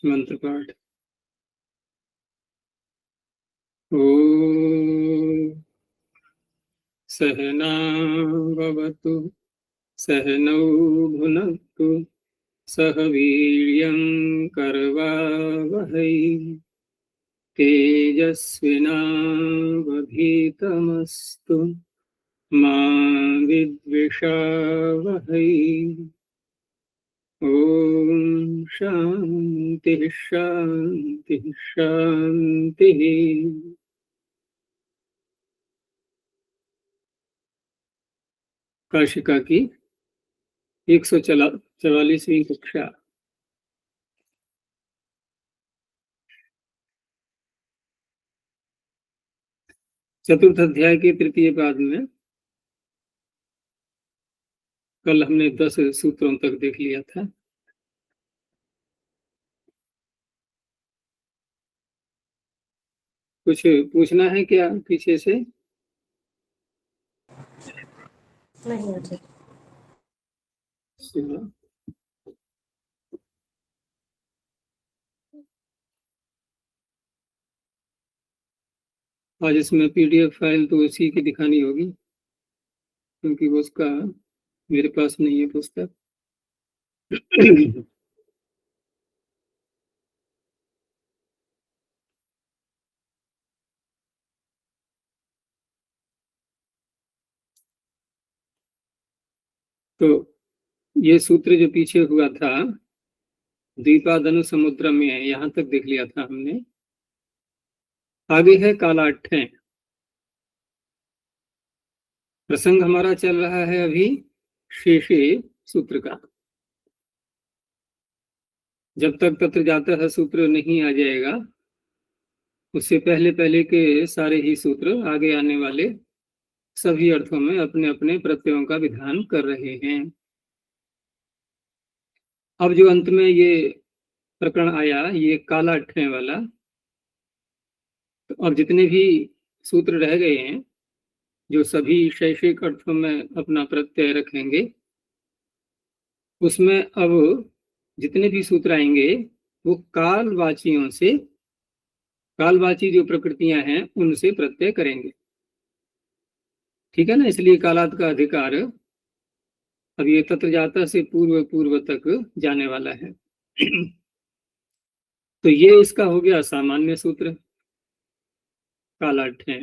मंत्र पाठ। ओम सहना भवतु सहनौ भुनक्तु सह वीर्यं करवावहै तेजस्विनावधीतमस्तु मा विद्विषावहै। ओम शांति शांति शांति। काशिका की 144वीं कक्षा। चतुर्थ अध्याय के तृतीय पाद में कल हमने 10 सूत्रों तक देख लिया था। कुछ पूछना है क्या पीछे से? नहीं मुझे। आज इसमें पीडीएफ फाइल तो उसी की दिखानी होगी, क्योंकि वो उसका मेरे पास नहीं है पुस्तक। तो ये सूत्र जो पीछे हुआ था द्विपादनु समुद्र में, यहाँ तक देख लिया था हमने। आगे है कालाट्ठे। प्रसंग हमारा चल रहा है अभी शेषे सूत्र का। जब तक तत्र जाता है सूत्र नहीं आ जाएगा, उससे पहले पहले के सारे ही सूत्र आगे आने वाले सभी अर्थों में अपने अपने प्रत्ययों का विधान कर रहे हैं। अब जो अंत में ये प्रकरण आया, ये कालाट्ठे वाला, तो अब जितने भी सूत्र रह गए हैं जो सभी शैक्षिक अर्थों में अपना प्रत्यय रखेंगे, उसमें अब जितने भी सूत्र आएंगे वो कालवाचियों से, कालवाची जो प्रकृतियां हैं उनसे प्रत्यय करेंगे। ठीक है ना? इसलिए कालात का अधिकार अब ये तत्र जाता से पूर्व पूर्व तक जाने वाला है। तो ये इसका हो गया सामान्य सूत्र कालाट्ठे,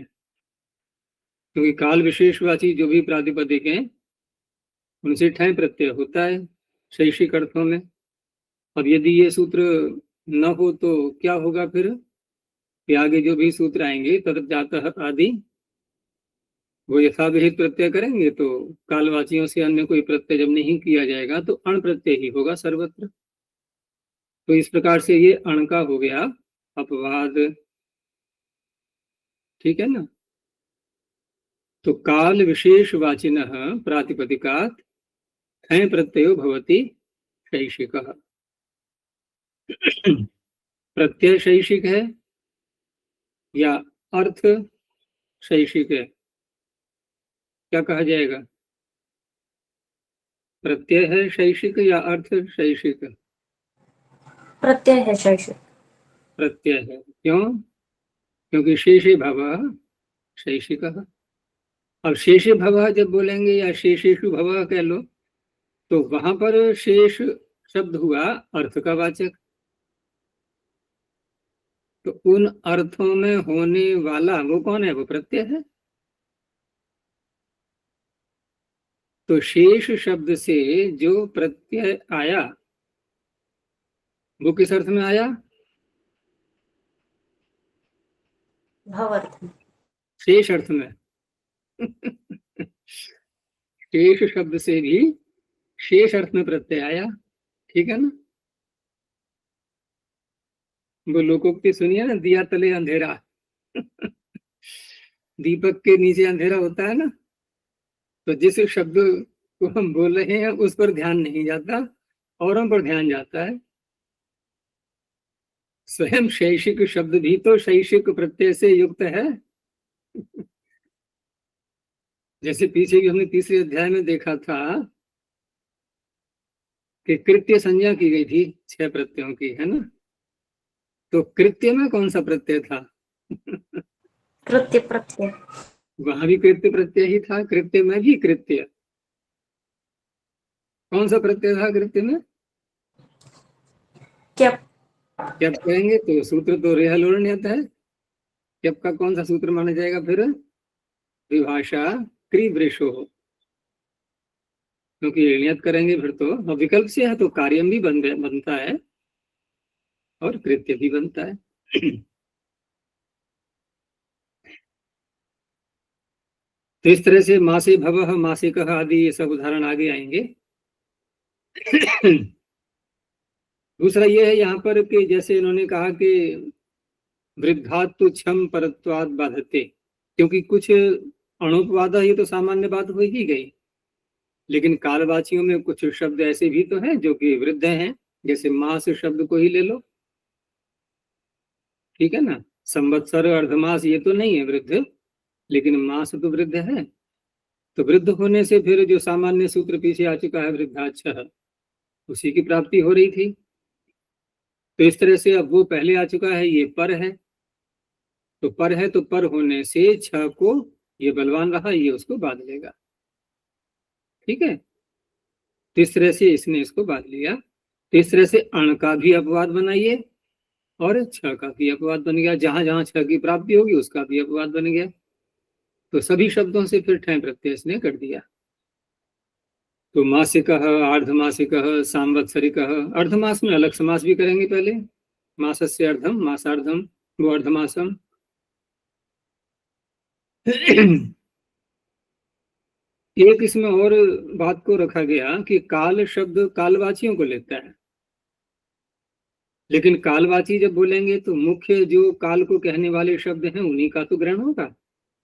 क्योंकि काल विशेषवाची जो भी प्रातिपदिक हैं उनसे ठय प्रत्यय होता है शैक्षिक अर्थों में। अब यदि ये सूत्र न हो तो क्या होगा फिर? आगे जो भी सूत्र आएंगे तत्र जातः आदि वो यथाविहित प्रत्यय करेंगे, तो कालवाचियों से अन्य कोई प्रत्यय जब नहीं किया जाएगा तो अण प्रत्यय ही होगा सर्वत्र। तो इस प्रकार से ये अण का हो गया अपवाद। ठीक है ना? तो काल विशेष वाचिनः प्रातिपदिकात् ठय प्रत्ययो भवति शैषिकः। प्रत्यय शैषिक है या अर्थ शैषिक है? क्या कहा जाएगा? प्रत्यय है शैषिक या अर्थ शैषिक? प्रत्यय है शैषिक। प्रत्यय है। क्यों? क्योंकि शेषे भवः शैषिकः। अब शेषे भवः जब बोलेंगे या शेषेषु भवः कह लो, तो वहां पर शेष शब्द हुआ अर्थ का वाचक। तो उन अर्थों में होने वाला वो कौन है? वो प्रत्यय है। तो शेष शब्द से जो प्रत्यय आया वो किस अर्थ में आया? भवर्थ। शेष अर्थ में। शेष शब्द से भी शेष अर्थ में प्रत्यय आया। ठीक है ना? वो लोकोक्ति सुनिए ना, दिया तले अंधेरा। दीपक के नीचे अंधेरा होता है ना, तो जिस शब्द को हम बोल रहे हैं उस पर ध्यान नहीं जाता, औरों पर ध्यान जाता है। स्वयं शैक्षिक शब्द भी तो शैक्षिक प्रत्यय से युक्त है। जैसे पीछे भी हमने तीसरे अध्याय में देखा था कि कृत्य संज्ञा की गई थी 6 प्रत्ययों की, है ना? तो कृत्य में कौन सा प्रत्यय था? कृत्य प्रत्यय। वहां भी कृत्य प्रत्यय ही था, कृत्य में भी कृत्य। कौन सा प्रत्यय था कृत्य में? क्या? क्या कहेंगे तो सूत्र तो रेह लोड़न्यत है। क्यप का कौन सा सूत्र माना जाएगा फिर? विभाषा क्रीवृषो, क्योंकि ऋणियत करेंगे फिर तो, अब विकल्प से है तो कार्यम भी बनता है और कृत्य भी बनता है। तो इस तरह से मासे भवः, मासिकः आदि ये सब उदाहरण आगे आएंगे। दूसरा ये है यहाँ पर कि जैसे इन्होंने कहा कि वृद्धात्व क्षम परत्वाद बाधते, क्योंकि कुछ अणुपवाद, ये तो सामान्य बात हो ही गई, लेकिन कालवाचियों में कुछ शब्द ऐसे भी तो हैं जो कि वृद्ध हैं, जैसे मास शब्द को ही ले लो, ठीक है ना। संवत्सर अर्धमास ये तो नहीं है वृद्ध, लेकिन मास तो वृद्ध है। तो वृद्ध होने से फिर जो सामान्य सूत्र पीछे आ चुका है वृद्धाच्छ, उसी की प्राप्ति हो रही थी। तो इस तरह से अब वो पहले आ चुका है, ये पर है, तो पर है तो पर होने से छ को ये बलवान रहा, ये उसको बांध लेगा, ठीक है। तो इस तरह से इसने इसको बांध लिया। तो इस तरह से अण का भी अपवाद बनाइए और छ का भी अपवाद बन गया, जहां जहां छ की प्राप्ति होगी उसका भी अपवाद बन गया। तो सभी शब्दों से फिर ठय प्रत्यय इसने कर दिया। तो मासिकः, आर्धमासिकः, सांवत्सरिकः, अर्धमास में अलग समास भी करेंगे पहले, मासस्य अर्धम, मासार्धम, वो अर्धमासम। एक इसमें और बात को रखा गया कि काल शब्द कालवाचियों को लेता है, लेकिन कालवाची जब बोलेंगे तो मुख्य जो काल को कहने वाले शब्द हैं उन्हीं का तो ग्रहण होगा,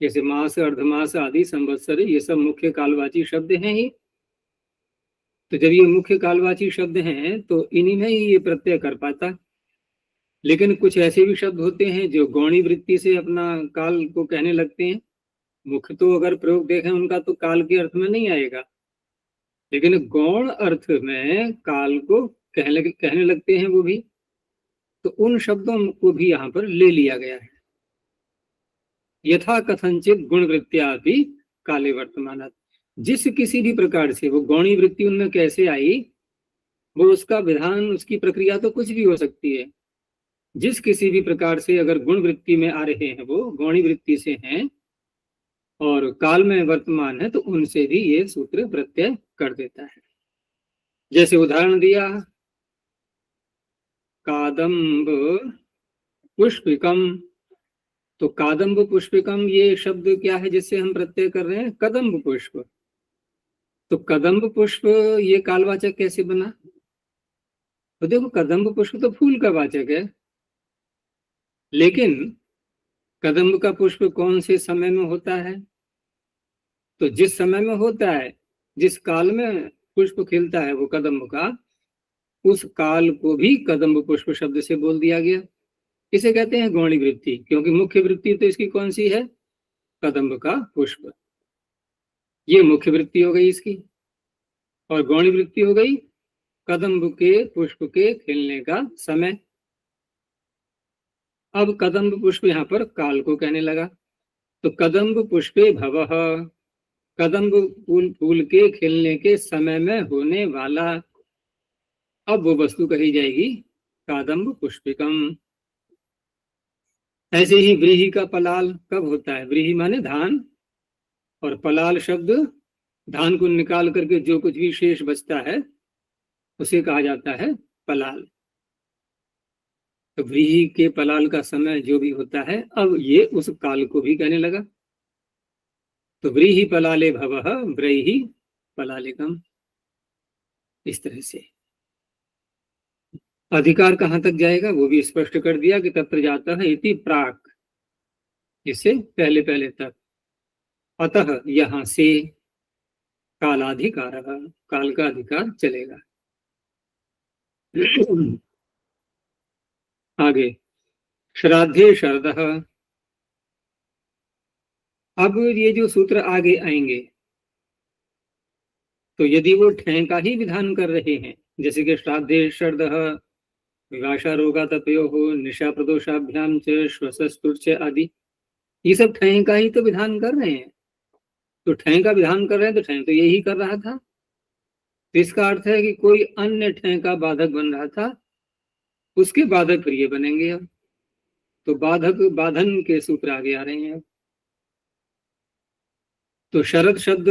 जैसे मास, अर्धमास आदि, संवत्सर, ये सब मुख्य कालवाची शब्द हैं ही। तो जब ये मुख्य कालवाची शब्द हैं तो इन्हीं में ही ये प्रत्यय कर पाता। लेकिन कुछ ऐसे भी शब्द होते हैं जो गौणी वृत्ति से अपना काल को कहने लगते हैं। मुख्य तो अगर प्रयोग देखें उनका तो काल के अर्थ में नहीं आएगा, लेकिन गौण अर्थ में काल को कहने लगते हैं वो भी। तो उन शब्दों को भी यहाँ पर ले लिया गया है। यथा कथनचित गुण वृत्तिया भी काले वर्तमान, जिस किसी भी प्रकार से वो गौणी वृत्ति उनमें कैसे आई, वो उसका विधान, उसकी प्रक्रिया तो कुछ भी हो सकती है। जिस किसी भी प्रकार से अगर गुण वृत्ति में आ रहे हैं, वो गौणी वृत्ति से हैं और काल में वर्तमान है, तो उनसे भी ये सूत्र प्रत्यय कर देता है। जैसे उदाहरण दिया, कादम्ब पुष्पिकम, तो कादम्ब पुष्पिकम ये शब्द क्या है जिससे हम प्रत्यय कर रहे हैं? कदम्ब पुष्प। तो कदम्ब पुष्प ये कालवाचक कैसे बना? तो देखो, कदम्ब पुष्प तो फूल का वाचक है, लेकिन कदम्ब का पुष्प कौन से समय में होता है? तो जिस समय में होता है, जिस काल में पुष्प खिलता है वो कदम्ब का, उस काल को भी कदम्ब पुष्प शब्द से बोल दिया गया। इसे कहते हैं गौणी वृत्ति, क्योंकि मुख्य वृत्ति तो इसकी कौन सी है? कदम्ब का पुष्प। ये मुख्य वृत्ति हो गई इसकी, और गौणी वृत्ति हो गई कदम्ब के पुष्प के खिलने का समय। अब कदम्ब पुष्प यहाँ पर काल को कहने लगा, तो कदम्ब पुष्पे भवः, कदम्ब फूल के खिलने के समय में होने वाला। अब वो वस्तु कही जाएगी कादम्ब पुष्पिकम। ऐसे ही व्रीहि का पलाल कब होता है? व्रीहि माने धान, और पलाल शब्द धान को निकाल करके जो कुछ भी शेष बचता है उसे कहा जाता है पलाल। तो व्रीहि के पलाल का समय जो भी होता है, अब ये उस काल को भी कहने लगा। तो व्रीहि पलाले भवः व्रीहि पलालिकम। इस तरह से अधिकार कहां तक जाएगा वो भी स्पष्ट कर दिया कि तत्र जाता है इति प्राक, इससे पहले पहले तक। अतः यहां से कालाधिकार, काल का अधिकार चलेगा। आगे श्राद्धे शरदः। अब ये जो सूत्र आगे आएंगे, तो यदि वो ठय का ही विधान कर रहे हैं, जैसे कि श्राद्धे शरदः विभाषा रोगा तपयो हो निशा प्रदोषाभ्याम च श्वसस्तुर्च आदि, ये सब ठय का ही तो विधान कर रहे हैं। तो ठय का विधान कर रहे हैं तो ठय तो यही कर रहा था। तो इसका अर्थ है कि कोई अन्य ठय का बाधक बन रहा था, उसके बाधक फिर ये बनेंगे अब। तो बाधक बाधन के सूत्र आगे आ रहे हैं। तो शरद शब्द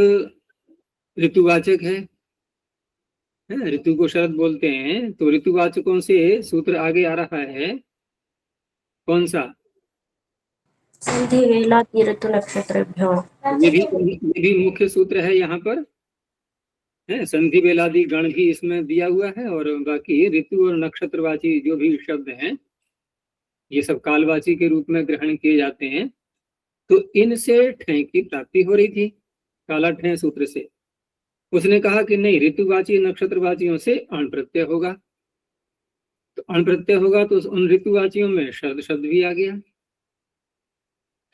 ऋतुवाचक है, ऋतु को शरद बोलते हैं। तो ऋतुवाचकों से सूत्र आगे आ रहा है कौन सा? संधि वेलाति ऋतु नक्षत्रेभ्यो। ये भी मुख्य सूत्र है यहाँ पर, है। संधि वेलादि गण भी इसमें दिया हुआ है, और बाकी ऋतु और नक्षत्रवाची जो भी शब्द हैं ये सब कालवाची के रूप में ग्रहण किए जाते हैं। तो इनसे ठय की प्राप्ति हो रही थी, काला ठय सूत्र से। उसने कहा कि नहीं, ऋतुवाची नक्षत्रवाचियों से अण प्रत्यय होगा। तो अण प्रत्यय होगा तो उन ऋतुवाचियों में शरद शब्द भी आ गया।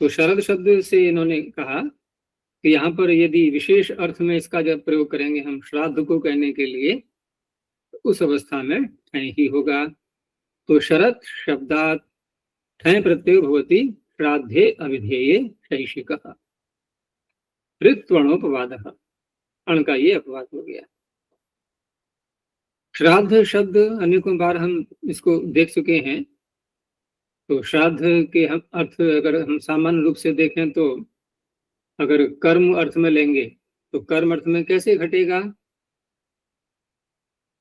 तो शरद शब्द से इन्होंने कहा कि यहाँ पर यदि विशेष अर्थ में इसका जब प्रयोग करेंगे हम श्राद्ध को कहने के लिए, तो उस अवस्था में ठय ही होगा। तो शरद शब्दात् ठय प्रत्यय भवति श्राद्धे अविधेये शैषिकः ऋत्वणोपवादः। अण का ये अपवाद हो गया। श्राद्ध शब्द अनेकों बार हम इसको देख चुके हैं। तो श्राद्ध के हम अर्थ अगर हम सामान्य रूप से देखें तो अगर कर्म अर्थ में लेंगे तो कर्म अर्थ में कैसे घटेगा,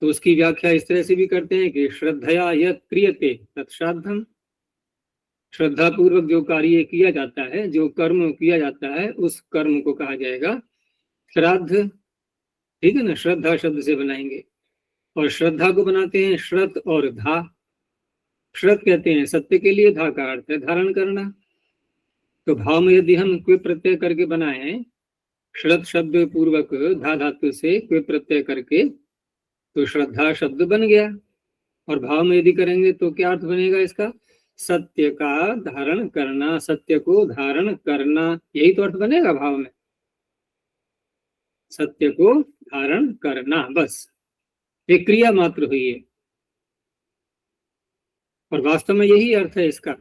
तो उसकी व्याख्या इस तरह से भी करते हैं कि श्रद्धया यत् क्रियते तत्श्राद्धम। श्रद्धा पूर्वक जो कार्य किया जाता है, जो कर्म किया जाता है, उस कर्म को कहा जाएगा श्राद्ध। ठीक है ना, श्रद्धा शब्द से बनाएंगे। और श्रद्धा को बनाते हैं श्रत और धा। श्रत कहते हैं सत्य के लिए, धा का अर्थ है धारण करना। तो भाव में यदि हम क्विप प्रत्यय करके बनाए श्रत शब्द पूर्वक धा धातु से क्विप प्रत्यय करके, तो श्रद्धा शब्द बन गया। और भाव में यदि करेंगे तो क्या अर्थ बनेगा इसका? सत्य का धारण करना, सत्य को धारण करना, यही तो अर्थ बनेगा भाव में, सत्य को धारण करना। बस एक क्रिया मात्र हुई है, और वास्तव में यही अर्थ है इसका।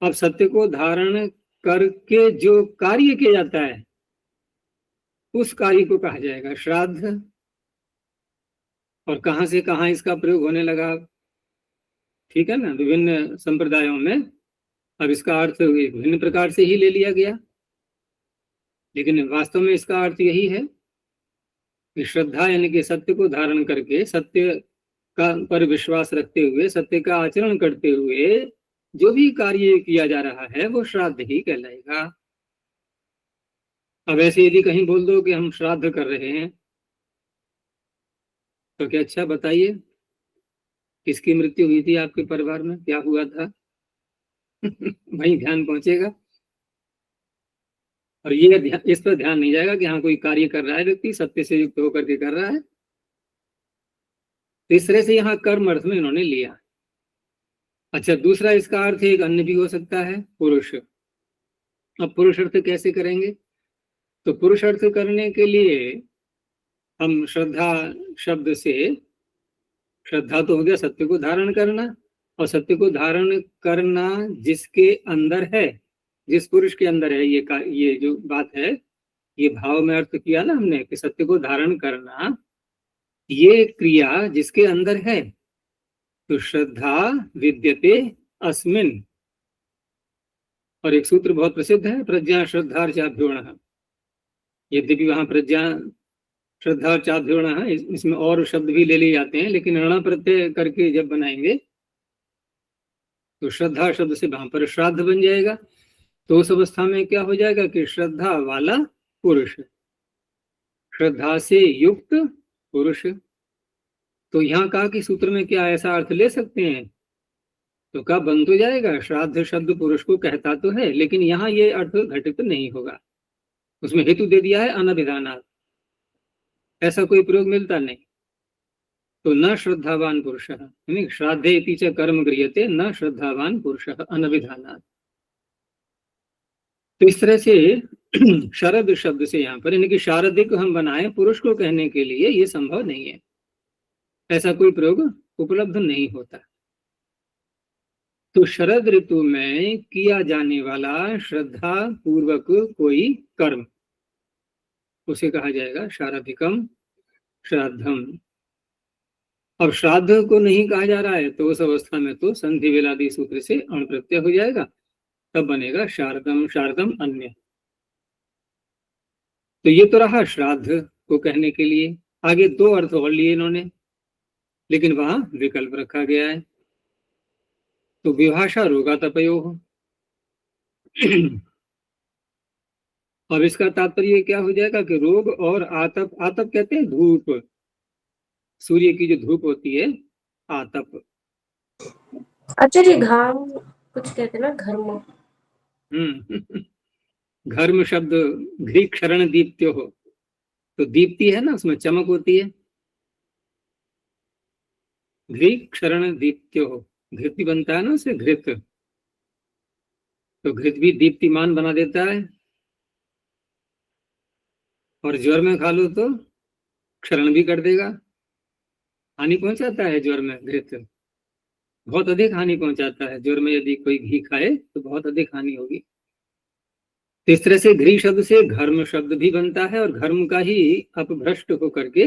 अब सत्य को धारण करके जो कार्य किया जाता है उस कार्य को कहा जाएगा श्राद्ध। और कहां से कहां इसका प्रयोग होने लगा, ठीक है ना, विभिन्न संप्रदायों में अब इसका अर्थ विभिन्न प्रकार से ही ले लिया गया, लेकिन वास्तव में इसका अर्थ यही है कि श्रद्धा यानी कि सत्य को धारण करके, सत्य का पर विश्वास रखते हुए, सत्य का आचरण करते हुए जो भी कार्य किया जा रहा है वो श्राद्ध ही कहलाएगा। अब ऐसे यदि कहीं बोल दो कि हम श्राद्ध कर रहे हैं, तो क्या अच्छा बताइए किसकी मृत्यु हुई थी आपके परिवार में, क्या हुआ था? वहीं ध्यान पहुंचेगा, और ये इस पर ध्यान नहीं जाएगा कि हाँ कोई कार्य कर रहा है व्यक्ति, सत्य से युक्त होकर के कर रहा है। तो इस तरह से यहाँ कर्म अर्थ में इन्होंने लिया। अच्छा, दूसरा इसका अर्थ एक अन्य भी हो सकता है, पुरुष। अब पुरुष अर्थ कैसे करेंगे? तो पुरुष अर्थ करने के लिए हम श्रद्धा शब्द से, श्रद्धा तो हो गया सत्य को धारण करना, और सत्य को धारण करना जिसके अंदर है, जिस पुरुष के अंदर है, ये जो बात है, ये भाव में अर्थ किया ना हमने कि सत्य को धारण करना, ये क्रिया जिसके अंदर है। तो श्रद्धा विद्यते अस्मिन्। और एक सूत्र बहुत प्रसिद्ध है, प्रज्ञा श्रद्धा चाभ्योणः। यद्यपि वहां प्रज्ञा श्रद्धा चाभ्योणः, इसमें और शब्द भी ले लिए जाते हैं, लेकिन ऋण प्रत्यय करके जब बनाएंगे तो श्रद्धा शब्द से वहां पर श्राद्ध बन जाएगा। तो उस अवस्था में क्या हो जाएगा कि श्रद्धा वाला पुरुष, श्रद्धा से युक्त पुरुष। तो यहाँ कहा कि सूत्र में क्या ऐसा अर्थ ले सकते हैं, तो क्या बन तो जाएगा, श्राद्ध शब्द पुरुष को कहता तो है, लेकिन यहाँ ये अर्थ घटित नहीं होगा। उसमें हेतु दे दिया है अनभिधानात्, ऐसा कोई प्रयोग मिलता नहीं। तो न श्रद्धावान पुरुषः, यानी श्राद्धे इति च कर्म गृह्यते न श्रद्धावान पुरुषः अनभिधानात्। तो इस तरह से शरद शब्द से यहाँ पर, यानी कि शारदिक हम बनाए पुरुष को कहने के लिए, ये संभव नहीं है, ऐसा कोई प्रयोग उपलब्ध नहीं होता। तो शरद ऋतु में किया जाने वाला श्रद्धा पूर्वक कोई कर्म, उसे कहा जाएगा शारदिकम श्राद्धम। अब श्राद्ध को नहीं कहा जा रहा है तो उस अवस्था में तो संधि वेलादि सूत्र से अण प्रत्यय हो जाएगा, तब बनेगा शारदम शारदम अन्य। तो ये तो रहा श्राद्ध को कहने के लिए। आगे दो अर्थ और लिए इन्होंने, लेकिन वहां विकल्प रखा गया है। तो विभाषा रोगातपयोः। अब इसका तात्पर्य क्या हो जाएगा कि रोग और आतप, आतप कहते हैं धूप, सूर्य की जो धूप होती है आतप। आचार्य घाम कुछ कहते हैं ना, घर्म। घर्म शब्द घृ क्षरण दीप्त्यो हो, तो दीप्ति है ना, उसमें चमक होती है। घृ क्षरण दीप्त्यो हो, घृत भी बनता है ना उससे, घृत, तो घृत भी दीप्तिमान बना देता है। और ज्वर में खा लो तो क्षरण भी कर देगा, हानि पहुंचाता है ज्वर में घृत, बहुत अधिक हानि पहुंचाता है। ज्वर में यदि कोई घी खाए तो बहुत अधिक हानि होगी। इस तरह से घृ शब्द से घर्म शब्द भी बनता है, और घर्म का ही अपभ्रष्ट होकर के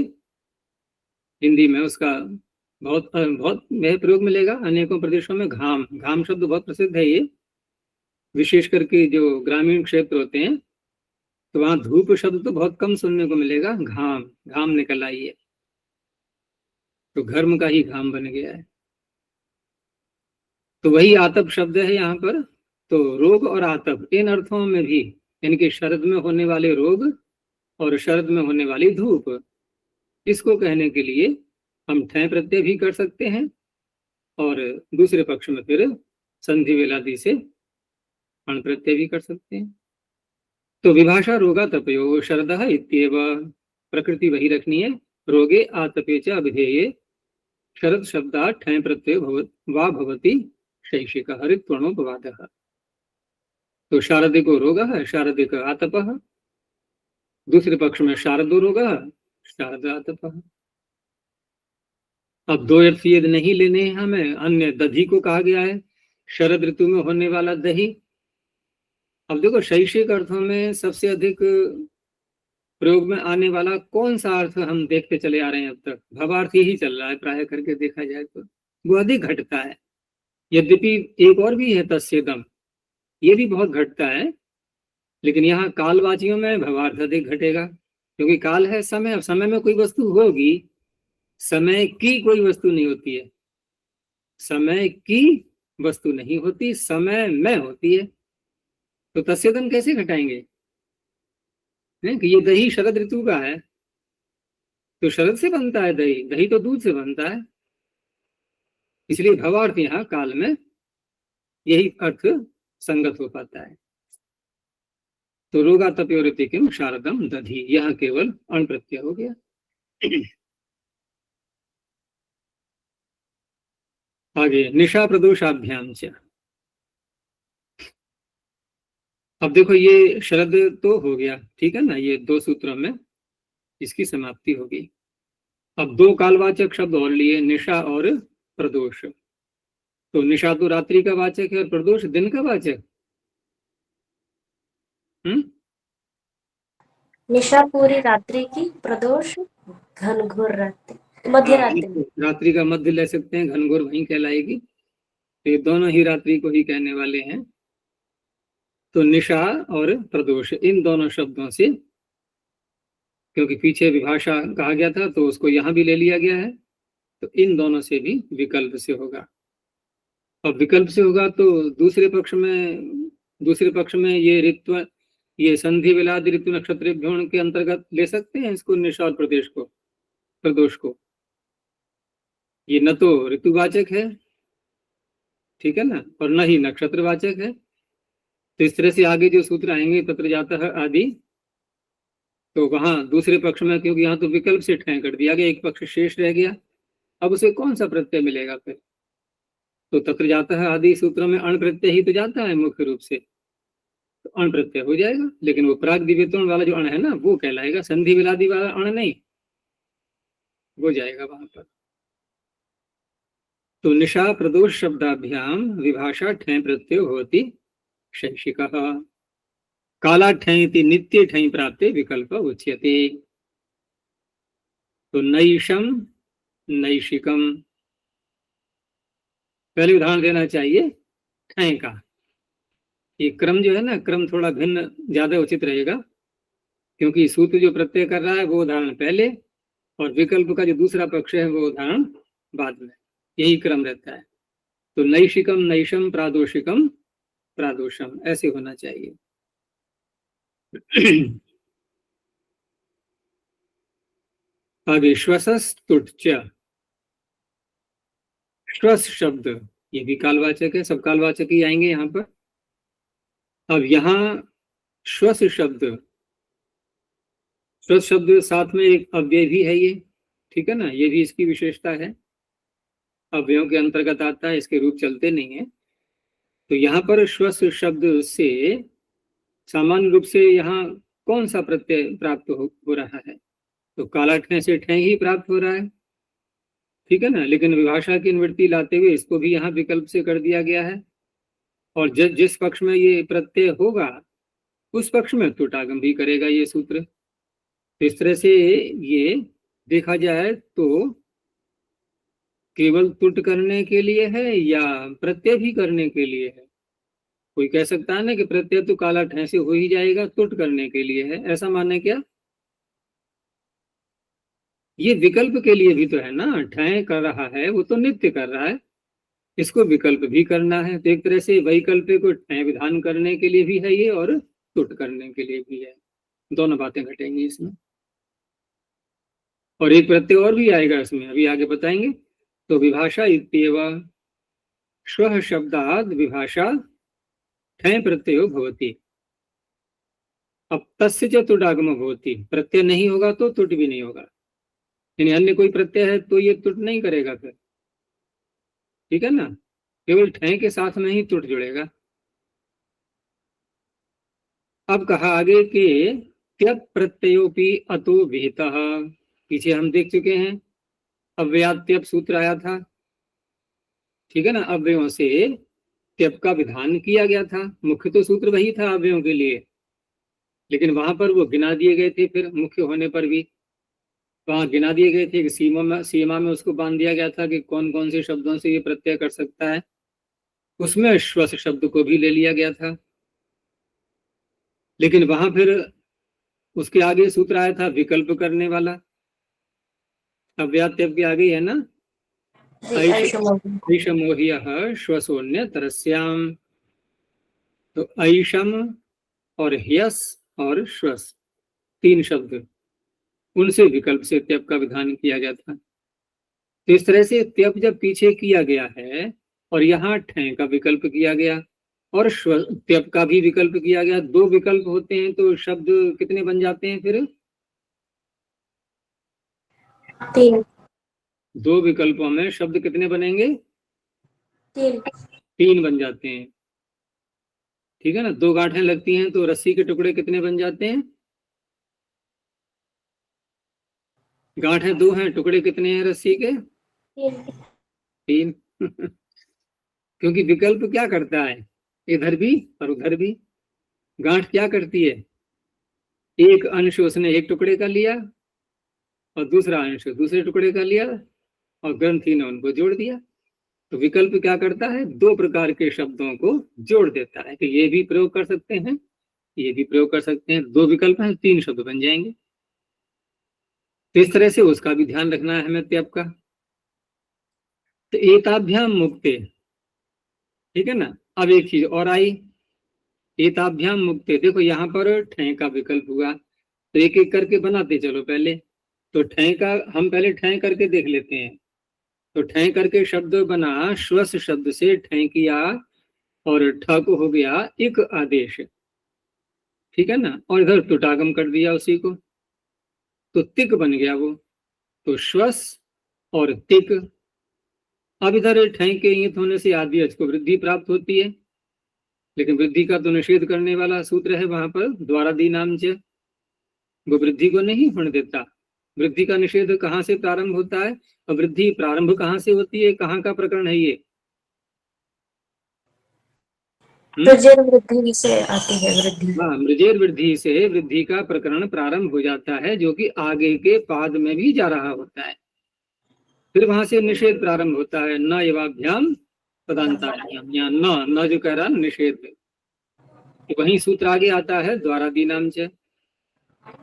हिंदी में उसका बहुत बहुत वह प्रयोग मिलेगा अनेकों प्रदेशों में। घाम, घाम शब्द बहुत प्रसिद्ध है ये, विशेष करके जो ग्रामीण क्षेत्र होते हैं तो वहां धूप शब्द तो बहुत कम सुनने को मिलेगा। घाम, घाम निकल आई है, तो घर्म का ही घाम बन गया है। तो वही आतप शब्द है यहाँ पर। तो रोग और आतप, इन अर्थों में भी, इनके शरद में होने वाले रोग और शरद में होने वाली धूप, इसको कहने के लिए हम ठय प्रत्यय भी कर सकते हैं, और दूसरे पक्ष में फिर संधि वेलादि से अण प्रत्यय भी कर सकते हैं। तो विभाषा रोगा तपयो शरदः इत्येव, प्रकृति वही रखनी है। रोगे आतपे च अभिधेये शरद शब्दात् ठय प्रत्यय वा भवति शैशिकः ऋत्वणोपवादः। तो शारदिको रोगः शारदिक आतपः, दूसरे पक्ष में शारदो रोगः शारद आतपः। अब दो अर्थ ये नहीं लेने हैं हमें। अन्य दधी को कहा गया है, शरद ऋतु में होने वाला दही। अब देखो शैक्षिक अर्थों में सबसे अधिक प्रयोग में आने वाला कौन सा अर्थ हम देखते चले आ रहे हैं अब तक? भवार्थ ही चल रहा है प्राय करके देखा जाए तो, वो अधिक घटता है। यद्यपि एक और भी है तस्येदम, ये भी बहुत घटता है, लेकिन यहाँ कालवाचियों में भवार्थ अधिक घटेगा, क्योंकि काल है समय। अब समय में कोई वस्तु होगी, समय की कोई वस्तु नहीं होती है, समय की वस्तु नहीं होती, समय में होती है। तो तस्येदम कैसे घटाएंगे कि ये दही शरद ऋतु का है, तो शरद से बनता है दही, दही तो दूध से बनता है, इसलिए भवार्थ यहाँ काल में यही अर्थ संगत हो पाता है। तो रोगा तप्योरिति किम शारदम दधी, यहाँ केवल अण प्रत्यय हो गया। आगे निशा प्रदोषाभ्याम च। अब देखो ये शरद तो हो गया, ठीक है ना, ये दो सूत्रों में इसकी समाप्ति होगी। अब दो कालवाचक शब्द और लिए, निशा और प्रदोष। तो निशा तो रात्रि का वाचक है और प्रदोष दिन का वाचक। निशा पूरी रात्रि की, प्रदोष घनघोर रात्रि, मध्य रात्रि। रात्रि का मध्य ले सकते हैं, घनघोर वहीं कहलाएगी। तो ये दोनों ही रात्रि को ही कहने वाले हैं। तो निशा और प्रदोष, इन दोनों शब्दों से, क्योंकि पीछे विभाषा कहा गया था तो उसको यहाँ भी ले लिया गया है, तो इन दोनों से भी विकल्प से होगा। अब विकल्प से होगा तो दूसरे पक्ष में ये ऋत्व, ये संधि वेलादि ऋतु नक्षत्र भ्योण के अंतर्गत ले सकते हैं इसको, निशा और प्रदोष को। ये न तो ऋतुवाचक है, ठीक है ना, और न ही नक्षत्रवाचक है। तो इस तरह से आगे जो सूत्र आएंगे तत्र जातः आदि, तो वहां दूसरे पक्ष में, क्योंकि यहाँ तो विकल्प से ठय कर दिया गया, एक पक्ष शेष रह गया, अब उसे कौन सा प्रत्यय मिलेगा फिर? तो तत्र जातः आदि सूत्रों में अण प्रत्यय ही तो जाता है मुख्य रूप से, तो अण प्रत्यय हो जाएगा। लेकिन वो प्राग दिव्यत्वण वाला जो अण है ना, वो कहलाएगा, संधि विलादि वाला अण नहीं, वो जाएगा वहां पर। तो निशा प्रदोष शब्दाभ्याम विभाषा ठै प्रत्ययो होती शैक्षिकः। काला ठै इति नित्य ठै प्राप्ते विकल्प उच्यते। तो नैशम नैशिकम, पहले उदाहरण देना चाहिए ठै का। ये क्रम जो है ना, क्रम थोड़ा भिन्न ज्यादा उचित रहेगा, क्योंकि सूत्र जो प्रत्यय कर रहा है वो उदाहरण पहले और विकल्प का जो दूसरा पक्ष है वो उदाहरण बाद में, यही क्रम रहता है। तो नैशिकम नैशम प्रादोषिकम प्रादोषम, ऐसे होना चाहिए। आगे श्वसस्तुट्च, श्वस शब्द ये भी कालवाचक है, सब कालवाचक ही आएंगे यहाँ पर। अब यहाँ श्वस शब्द, श्वस शब्द साथ में एक अव्यय भी है ये, ठीक है ना, ये भी इसकी विशेषता है, अव्ययों के अंतर्गत आता है, इसके रूप चलते नहीं है। तो यहाँ पर श्वस शब्द से सामान्य रूप से यहाँ कौन सा प्रत्यय प्राप्त हो रहा है? तो काला ठै से ठै ही प्राप्त हो रहा है, ठीक है ना, लेकिन विभाषा की निवृत्ति लाते हुए इसको भी यहाँ विकल्प से कर दिया गया है, और जिस पक्ष में ये प्रत्यय होगा उस पक्ष में तुटागम भी करेगा ये सूत्र। तो इस तरह से ये देखा जाए तो केवल तुट करने के लिए है या प्रत्यय भी करने के लिए है? कोई कह सकता है ना कि प्रत्यय तो काला ठै से हो ही जाएगा, तुट करने के लिए है, ऐसा माने क्या? ये विकल्प के लिए भी तो है ना, ठै कर रहा है वो तो नित्य कर रहा है, इसको विकल्प भी करना है। तो एक तरह से वैकल्प को ठै विधान करने के लिए भी है ये और तुट करने के लिए भी है, दोनों बातें घटेंगी इसमें। और एक प्रत्यय और भी आएगा इसमें, अभी आगे बताएंगे। तो विभाषा इत्येव श्वः शब्दाद विभाषा ठै प्रत्ययो भवति। अब तस्य च तुडागम भवति, प्रत्यय नहीं होगा तो तुट भी नहीं होगा, यानी अन्य कोई प्रत्यय है तो ये तुट नहीं करेगा फिर, ठीक है ना, केवल ठै के साथ में ही तुट जुड़ेगा। अब कहा आगे कि त्यप प्रत्ययोपि अतो विहितः, पीछे हम देख चुके हैं अव्ययात्यप सूत्र आया था, ठीक है ना, अव्ययों से त्यप का विधान किया गया था, मुख्य तो सूत्र वही था अव्ययों के लिए, लेकिन वहां पर वो गिना दिए गए थे, फिर मुख्य होने पर भी वहां गिना दिए गए थे कि सीमा में उसको बांध दिया गया था कि कौन कौन से शब्दों से ये प्रत्यय कर सकता है, उसमें श्वस शब्द को भी ले लिया गया था। लेकिन वहां फिर उसके आगे सूत्र आया था विकल्प करने वाला, अव्यात्यप के आगे है ना, ऐषमोह्यः श्वसोन्य तरस्याम। तो ऐषम और ह्यस और श्वस, तीन शब्द, उनसे विकल्प से त्यप का विधान किया गया था। तो इस तरह से त्यप जब पीछे किया गया है और यहाँ ठै का विकल्प किया गया और त्यप का भी विकल्प किया गया, दो विकल्प होते हैं तो शब्द कितने बन जाते हैं फिर? तीन। दो विकल्पों में शब्द कितने बनेंगे? तीन बन जाते हैं, ठीक है ना। दो गांठें लगती हैं तो रस्सी के टुकड़े कितने बन जाते हैं? गांठें दो हैं, टुकड़े कितने हैं रस्सी के? तीन। क्योंकि विकल्प क्या करता है, इधर भी और उधर भी। गांठ क्या करती है, एक अंश उसने एक टुकड़े का लिया और दूसरा अंश दूसरे टुकड़े का लिया और ग्रंथि ने उनको जोड़ दिया। तो विकल्प क्या करता है, दो प्रकार के शब्दों को जोड़ देता है, तो ये भी प्रयोग कर सकते हैं, ये भी प्रयोग कर सकते हैं, दो विकल्प हैं, तीन शब्द बन जाएंगे। तो इस तरह से उसका भी ध्यान रखना है हमें त्यप का। तो एताभ्याम मुक्ते, ठीक है ना। अब एक चीज और आई, एताभ्याम मुक्ते, देखो यहाँ पर ठै का विकल्प हुआ, तो एक एक करके बनाते चलो पहले। तो ठै का हम पहले ठै करके देख लेते हैं। तो ठै करके शब्द बना, श्वस शब्द से ठै किया और ठ को हो गया इक आदेश, ठीक है ना, और इधर तुटागम कर दिया उसी को, तो तिक बन गया वो। तो श्वस और तिक। अब इधर ठै के ईंत होने से आदि अच को वृद्धि प्राप्त होती है, लेकिन वृद्धि का तो निषेध करने वाला सूत्र है वहां पर द्वारादि नाम से, वो वृद्धि को नहीं होने देता। वृद्धि का निषेध कहाँ से प्रारंभ होता है और वृद्धि प्रारंभ कहाँ से होती है, कहाँ का प्रकरण है ये? प्रजर वृद्धि से आती है वृद्धि। हाँ, मृजेर वृद्धि से वृद्धि का प्रकरण प्रारंभ हो जाता है, जो कि आगे के पाद में भी जा रहा होता है। फिर वहां से निषेध प्रारंभ होता है, न एवाभ्याम पदांताभ्याम, या न जो कह रहा निषेध, वही सूत्र आगे आता है द्वारादि नाम च।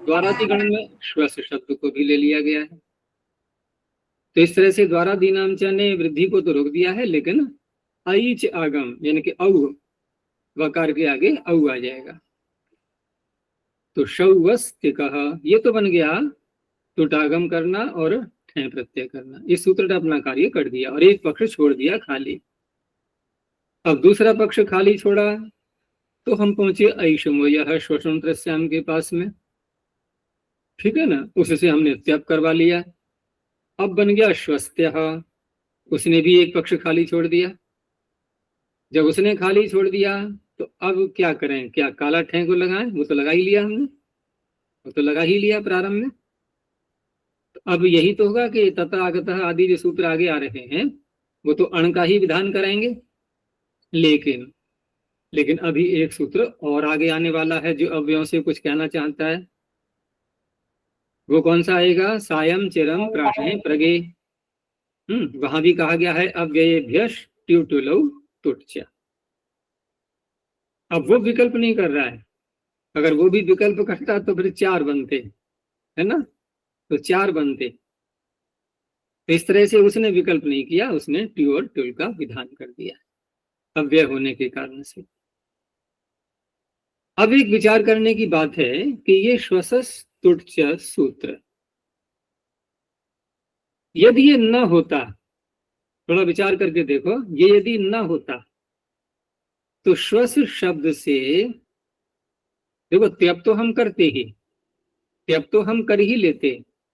द्वारादि गण में श्वस शब्द को भी ले लिया गया है। तो इस तरह से द्वारादि नाम च ने वृद्धि को तो रोक दिया है, लेकिन ऐच आगम यानी कि औ वकार के आगे औ आ जाएगा। तो शौवस्ति कहा, ये तो बन गया टुटागम करना और ठय प्रत्यय करना। इस सूत्र ने अपना कार्य कर दिया और एक पक्ष छोड़ दिया खाली। अब दूसरा पक्ष खाली छोड़ा तो हम पहुंचे ऐशमो यह श्वसन त्रस्याम के पास में, ठीक है ना, उससे हमने त्याग करवा लिया। अब बन गया श्वस्त्य, उसने भी एक पक्ष खाली छोड़ दिया। जब उसने खाली छोड़ दिया तो अब क्या करें, क्या काला ठय को लगाएं? वो तो लगा ही लिया हमने, वो तो लगा ही लिया प्रारंभ में। तो अब यही तो होगा कि तथा आगतः आदि जो सूत्र आगे आ रहे हैं वो तो अण का ही विधान कराएंगे, लेकिन अभी एक सूत्र और आगे आने वाला है जो अव्ययों से कुछ कहना चाहता है। वो कौन सा आएगा? सायं चिरम प्राणे प्रगे। वहां भी कहा गया है अव्ययेभ्यश् ट्युटुलौ तुट्च। अब वो विकल्प नहीं कर रहा है, अगर वो भी विकल्प करता तो फिर 4 बनते, है ना, तो 4 बनते। तो इस तरह से उसने विकल्प नहीं किया, उसने ट्यू और टुल का विधान कर दिया अव्यय होने के कारण से। अब एक विचार करने की बात है कि ये श्वसस तुट्च सूत्र यदि ये न होता, थोड़ा विचार करके देखो, ये यदि न होता तो श्वस शब्द से, देखो त्यप तो हम करते ही, त्यप तो हम कर ही लेते,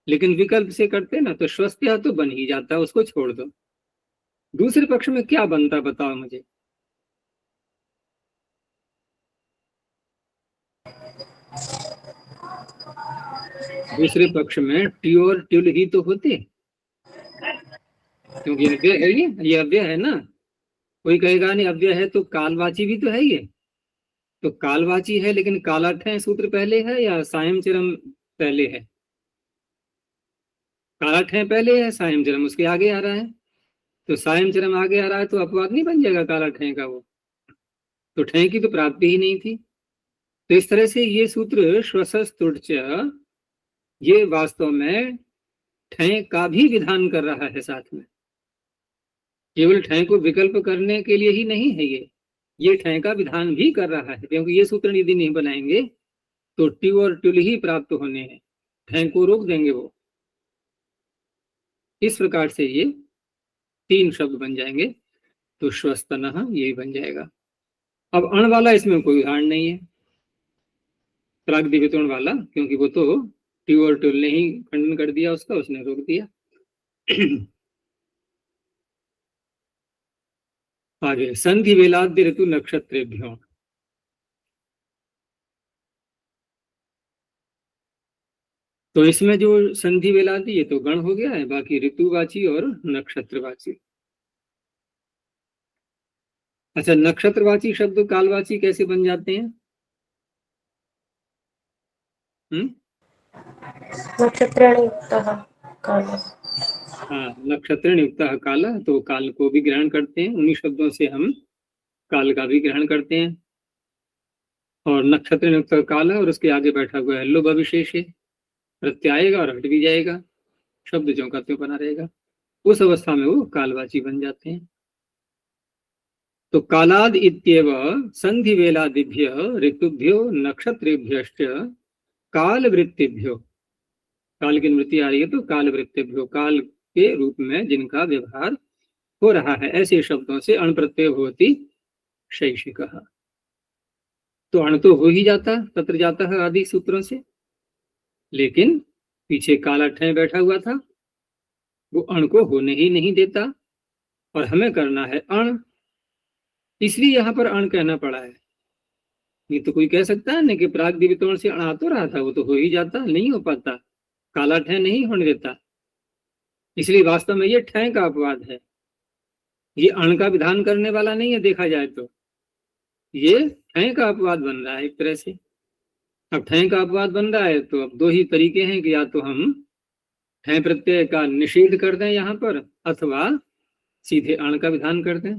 लेकिन विकल्प से करते ना तो श्वस्त्या तो बन ही जाता, उसको छोड़ दो। दूसरे पक्ष में क्या बनता बताओ मुझे? दूसरे पक्ष में टी और ट्युल ही तो होते, क्योंकि अव्यय है ये अव्यय है ना। कोई कहेगा नहीं अव्यय है तो कालवाची भी तो है ये, तो कालवाची है लेकिन कालाठय सूत्र पहले है या सायं चिरम पहले है? कालाठय पहले है, सायं चिरम उसके आगे आ रहा है। तो सायं चिरम आगे आ रहा है तो अपवाद नहीं बन जाएगा कालाठय का? वो तो ठय की तो प्राप्ति ही नहीं थी। तो इस तरह से ये सूत्र श्वसस्तुट्च ये वास्तव में ठय का भी विधान कर रहा है साथ में, केवल ठय को विकल्प करने के लिए ही नहीं है, ये ठय का विधान भी कर रहा है। क्योंकि ये सूत्र यदि नहीं बनाएंगे तो ट्यू और ट्युल ही प्राप्त होने हैं, ठय को रोक देंगे वो। इस प्रकार से ये 3 शब्द बन जाएंगे, तो श्वस्तनः यही बन जाएगा। अब अण वाला इसमें कोई उदाहरण नहीं है, प्राग्दिवितुण वाला, क्योंकि वो तो ट्यू और ट्युल ने ही खंडन कर दिया उसका, उसने रोक दिया। आगे संधि वेलाद्य ऋतु नक्षत्रेभ्यो, तो इसमें जो संधि वेलादि ये तो गण हो गया है, बाकी ऋतुवाची और नक्षत्रवाची। अच्छा, नक्षत्रवाची शब्द कालवाची कैसे बन जाते हैं? हाँ, नक्षत्र युक्त काला, तो काल को भी ग्रहण करते हैं, उन्हीं शब्दों से हम काल का भी ग्रहण करते हैं। और नक्षत्र युक्त काला और उसके आगे बैठा हुआ है लुभ विशेष, प्रत्याएगा और हट भी जाएगा, शब्द जो का त्यों बना रहेगा, उस अवस्था में वो कालवाची बन जाते हैं। तो कालाद इत्येव संधि वेलादिभ्य ऋतुभ्यो नक्षत्रेभ्यश्च काल वृत्तिभ्यो, काल की वृत्ति आ रही है तो काल वृत्तिभ्यो, काल के रूप में जिनका व्यवहार हो रहा है, ऐसे शब्दों से अण प्रत्यय होती शैषिकः। तो अण तो हो ही जाता तत्र जाता है आदि सूत्रों से, लेकिन पीछे काला ठय बैठा हुआ था, वो अण को होने ही नहीं देता, और हमें करना है अण, इसलिए यहाँ पर अण कहना पड़ा है। नहीं तो कोई कह सकता है ना कि प्राग्दिवितोण से अण आ तो रहा था, वो तो हो ही जाता, नहीं हो पाता, काला ठय नहीं होने देता। इसलिए वास्तव में ये ठय का अपवाद है, ये अण का विधान करने वाला नहीं है। देखा जाए तो ये ठय का अपवाद बन रहा है एक तरह से। अब ठय का अपवाद बन रहा है तो अब दो ही तरीके हैं कि या तो हम ठय प्रत्यय का निषेध कर दें यहाँ पर, अथवा सीधे अण का विधान कर दें।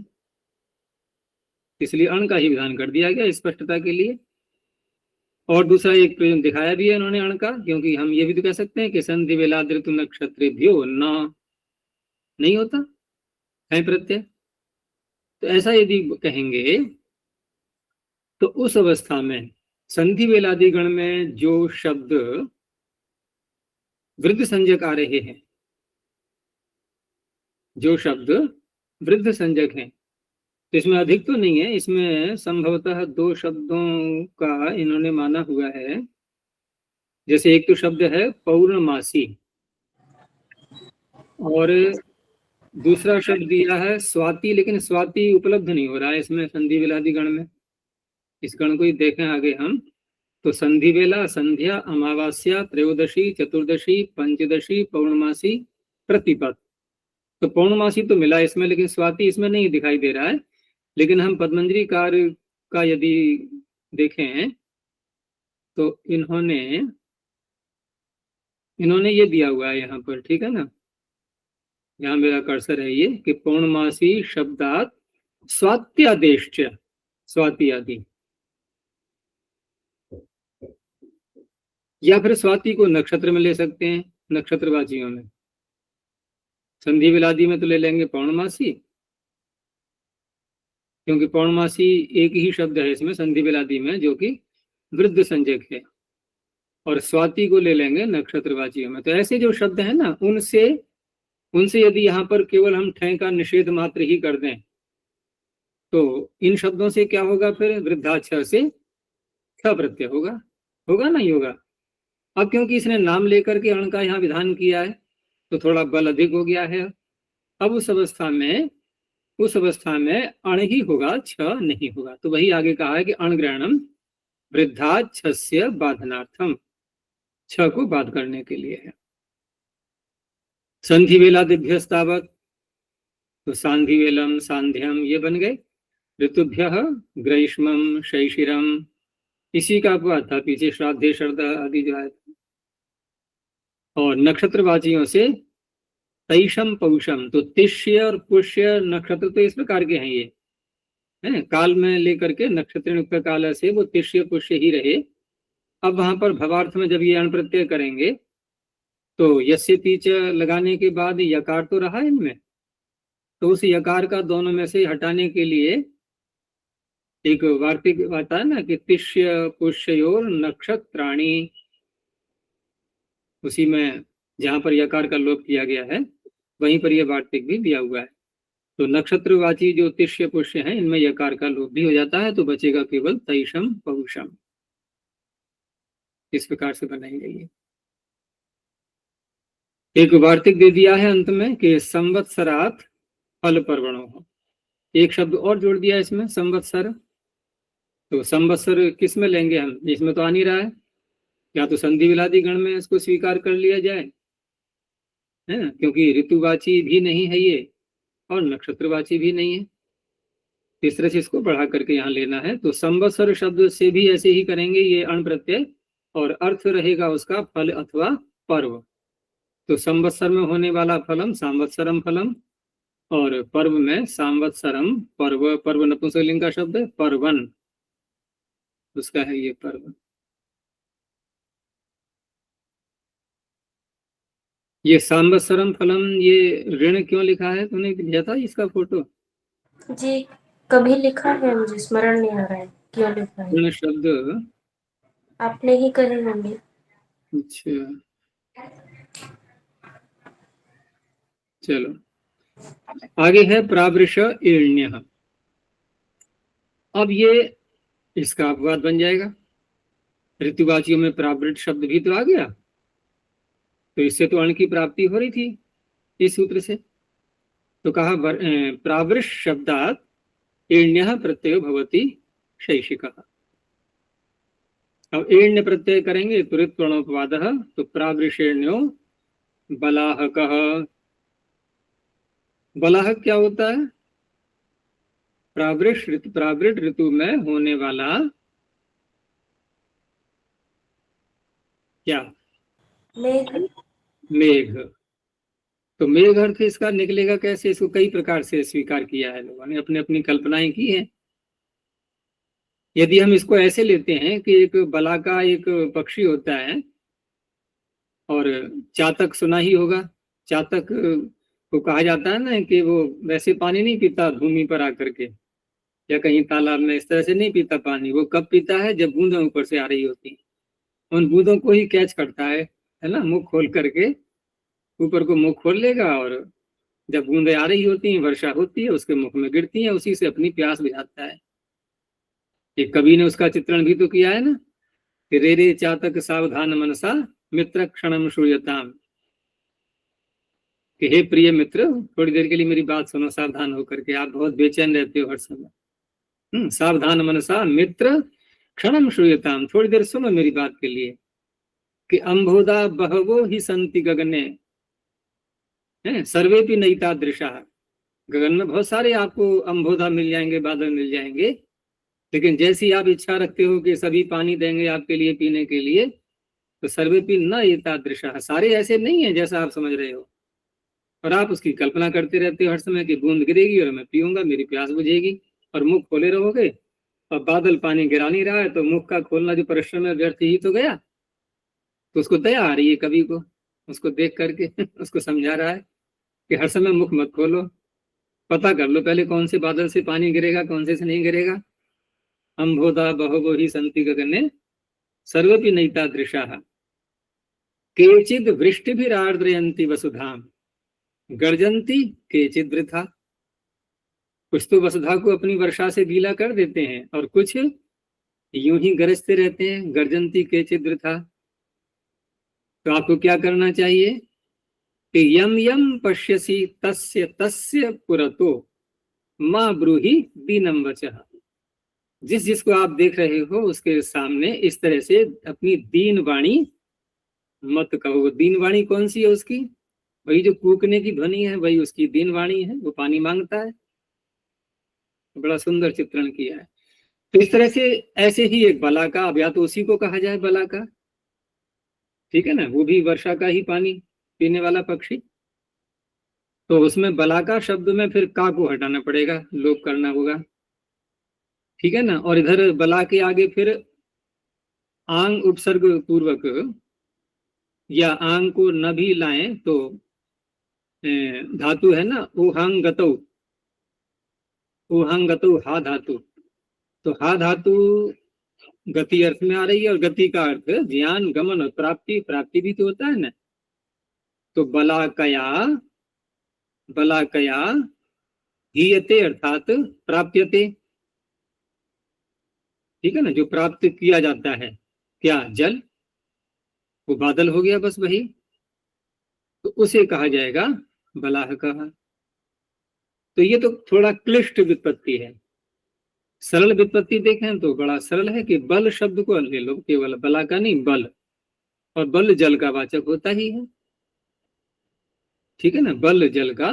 इसलिए अण का ही विधान कर दिया गया स्पष्टता के लिए। और दूसरा एक प्रयोजन दिखाया भी है इन्होंने अण का, क्योंकि हम ये भी तो कह सकते हैं कि संधि वेलाद ऋतु नक्षत्रेभ्यो न नहीं होता है प्रत्यय। तो ऐसा यदि कहेंगे तो उस अवस्था में संधि वेलादि गण में जो शब्द वृद्ध संज्ञक आ रहे हैं, जो शब्द वृद्ध संज्ञक हैं, तो इसमें अधिक तो नहीं है, इसमें संभवतः दो शब्दों का इन्होंने माना हुआ है। जैसे एक तो शब्द है पौर्णमासी और दूसरा शब्द दिया है स्वाति, लेकिन स्वाति उपलब्ध नहीं हो रहा है इसमें संधि वेलादि गण में। इस गण को ही देखें आगे हम तो संधि वेला, संध्या, अमावास्या, त्रयोदशी, चतुर्दशी, पंचदशी, पौर्णमासी, प्रतिपद। तो पौर्णमासी तो मिला इसमें, लेकिन स्वाति इसमें नहीं दिखाई दे रहा है। लेकिन हम पद्मंजरी कार्य का यदि देखें तो इन्होंने ये दिया हुआ है यहाँ पर, ठीक है ना, यहाँ मेरा कर्सर है ये कि पौर्णमासी शब्दात स्वात्यादेश, स्वाति आदि, या फिर स्वाति को नक्षत्र में ले सकते हैं, नक्षत्रवाचियों में। संधि विलादी में तो ले लेंगे पौर्णमासी, क्योंकि पौर्णमासी एक ही शब्द है इसमें संधि विलादी में जो कि वृद्ध संज्ञक है, और स्वाति को ले लेंगे नक्षत्रवाचियों में। तो ऐसे जो शब्द हैं ना, उनसे यदि यहाँ पर केवल हम ठय का निषेध मात्र ही कर दें तो इन शब्दों से क्या होगा, फिर वृद्धाक्ष से ख प्रत्यय होगा नहीं होगा। अब क्योंकि इसने नाम लेकर के अण का यहाँ विधान किया है तो थोड़ा बल अधिक हो गया है। अब उस अवस्था में अण ही होगा, छ नहीं होगा। तो वही आगे कहा है कि अण ग्रहणम वृद्धाच्छस्य बाधनार्थम, छ को बाध करने के लिए है। संधि वेलादिभ्यस्तावत, तो सांधि वेलम, सांध्यम ये बन गए। ऋतुभ्य ग्रीष्मम, शैशिरम, इसी का अपवाद था पीछे श्राद्धे, श्रद्धा आदि जो है। और नक्षत्रवाचियों से तैषम, पौषम, तो तिष्य और पुष्य नक्षत्र तो इस प्रकार के हैं, ये है काल में लेकर के नक्षत्र काल से वो तिष्य पुष्य ही रहे। अब वहां पर भवार्थ में जब ये अण प्रत्यय करेंगे तो यस्य तीच लगाने के बाद यकार तो रहा इनमें, तो उस यकार का दोनों में से हटाने के लिए एक वार्तिक आता है ना कि तिष्य पुष्योर नक्षत्राणी, उसी में जहां पर यकार का लोप किया गया है वहीं पर यह वार्तिक भी दिया हुआ है। तो नक्षत्रवाची जो तिष्य पुष्य है इनमें यकार का लोप भी हो जाता है, तो बचेगा केवल तैषम पौषम। इस प्रकार से बनाई गई है। एक वार्तिक दे दिया है अंत में कि संवत्सरात फल पर्वणो, एक शब्द और जोड़ दिया इसमें संवत्सर। तो संवत्सर किस में लेंगे हम, इसमें तो आ नहीं रहा है, या तो संधि विलादी गण में इसको स्वीकार कर लिया जाए, है ना, क्योंकि ऋतुवाची भी नहीं है ये और नक्षत्रवाची भी नहीं है। इस तरह से इसको बढ़ा करके यहाँ लेना है। तो संवत्सर शब्द से भी ऐसे ही करेंगे ये अण प्रत्यय, और अर्थ रहेगा उसका फल अथवा पर्व। तो संवत्सर में होने वाला फलम सांवत्सरम फलम, और पर्व में सांवत्सरम पर्व। पर्व नपुंसकलिंग का शब्द है, पर्वन उसका है ये पर्व। ये सांवत्सरम फलम, ये ऋण क्यों लिखा है, तूने भेजा था इसका फोटो? जी कभी लिखा है, मुझे स्मरण नहीं आ रहा है क्यों लिखा है। ऋण शब्द आपने ही कही होंगी। अच्छा चलो आगे है प्रावृष ईर्ण्य। अब ये इसका अपवाद बन जाएगा। ऋतुवाचियों में प्रावृत शब्द भी तो आ गया, तो इससे तो अण की प्राप्ति हो रही थी इस सूत्र से। तो कहा प्रावृष शब्दात ईर्ण्य प्रत्यय भवति शैशिकः। अब एण्य प्रत्यय करेंगे तुरित प्रणोपवाद, तो प्रावृषेण्यो बलाहकः। बलाहक क्या होता है? प्रावृत ऋतु में होने वाला क्या? मेघ। मेघ। तो मेघ अर्थ इसका निकलेगा कैसे? इसको कई प्रकार से स्वीकार किया है लोगों ने, अपने अपनी कल्पनाएं की है। यदि हम इसको ऐसे लेते हैं कि एक बला का एक पक्षी होता है, और चातक सुना ही होगा। चातक को कहा जाता है ना कि वो वैसे पानी नहीं पीता भूमि पर आकर के या कहीं तालाब में, इस तरह से नहीं पीता पानी। वो कब पीता है? जब बूंदें ऊपर से आ रही होती हैं, उन बूंदों को ही कैच करता है ना, मुंह खोल करके ऊपर को मुंह खोल लेगा, और जब बूंदें आ रही होती हैं, वर्षा होती है, उसके मुख में गिरती हैं, उसी से अपनी प्यास बुझाता है। एक कवि ने उसका चित्रण भी तो किया है ना कि रे रे चातक सावधान मनसा मित्र क्षणम श्रूयताम, कि हे प्रिय मित्र, थोड़ी देर के लिए मेरी बात सुनो सावधान होकर के, आप बहुत बेचैन रहते हो हर समय। सावधान मनसा मित्र क्षणम श्रूयताम, थोड़ी देर सुनो मेरी बात के लिए। कि अम्भोदा बहवो ही संति गगने, सर्वे भी नहीं तादृशा। गगन में बहुत सारे आपको अम्भोदा मिल जाएंगे, बादल मिल जाएंगे, लेकिन जैसी आप इच्छा रखते हो कि सभी पानी देंगे आपके लिए पीने के लिए, तो सर्वे भी न एतादृशा, सारे ऐसे नहीं है जैसा आप समझ रहे हो। और आप उसकी कल्पना करते रहते हो हर समय कि बूंद गिरेगी और मैं पीऊंगा, मेरी प्यास बुझेगी, और मुख खोले रहोगे, और बादल पानी गिरा नहीं रहा है, तो मुख का खोलना जो परिश्रम है व्यर्थ ही तो गया। तो उसको दया आ रही है कवि को, उसको देख करके उसको समझा रहा है कि हर समय मुख मत खोलो, पता कर लो पहले कौन से बादल से पानी गिरेगा, कौन से नहीं गिरेगा। अम्भोदा बहवो ही संति गगने सर्वपि नैतादृशाः केचिद् वृष्टिभिरार्द्रयन्ति वसुधाम गर्जन्ति केचिद् वृथा। कुछ तो वसुधा को अपनी वर्षा से गीला कर देते हैं, और कुछ यूं ही गरजते रहते हैं, गर्जन्ति केचिद् वृथा। तो आपको क्या करना चाहिए कि यम यम पश्यसि तस्य तस्य पुरतो मां ब्रूहि दीनम वचः। जिस जिसको आप देख रहे हो उसके सामने इस तरह से अपनी दीन वाणी मत कहो। दीन वाणी कौन सी है उसकी? वही जो कूकने की ध्वनि है, वही उसकी दीन वाणी है, वो पानी मांगता है। बड़ा सुंदर चित्रण किया है। तो इस तरह से ऐसे ही एक बला का, अब या तो उसी को कहा जाए बला का, ठीक है ना, वो भी वर्षा का ही पानी पीने वाला पक्षी। तो उसमें बला का शब्द में फिर का को हटाना पड़ेगा, लोप करना होगा, ठीक है ना। और इधर बला के आगे फिर आंग उपसर्ग पूर्वक या आंग को न भी लाएं तो धातु है ना ऊहांगतौ, ऊहांगतौ हा धातु। तो हा धातु गति अर्थ में आ रही है, और गति का अर्थ ज्ञान गमन और प्राप्ति, प्राप्ति भी तो होता है ना। तो बलाकया, बलाकया हीयते अर्थात प्राप्यते, ठीक है ना, जो प्राप्त किया जाता है क्या? जल, वो बादल हो गया बस वही, तो उसे कहा जाएगा बलाहकः। तो ये तो थोड़ा क्लिष्ट व्युत्पत्ति है। सरल व्युत्पत्ति देखें तो बड़ा सरल है कि बल शब्द को ले लो, केवल बला का नहीं, बल, और बल जल का वाचक होता ही है, ठीक है ना, बल जल का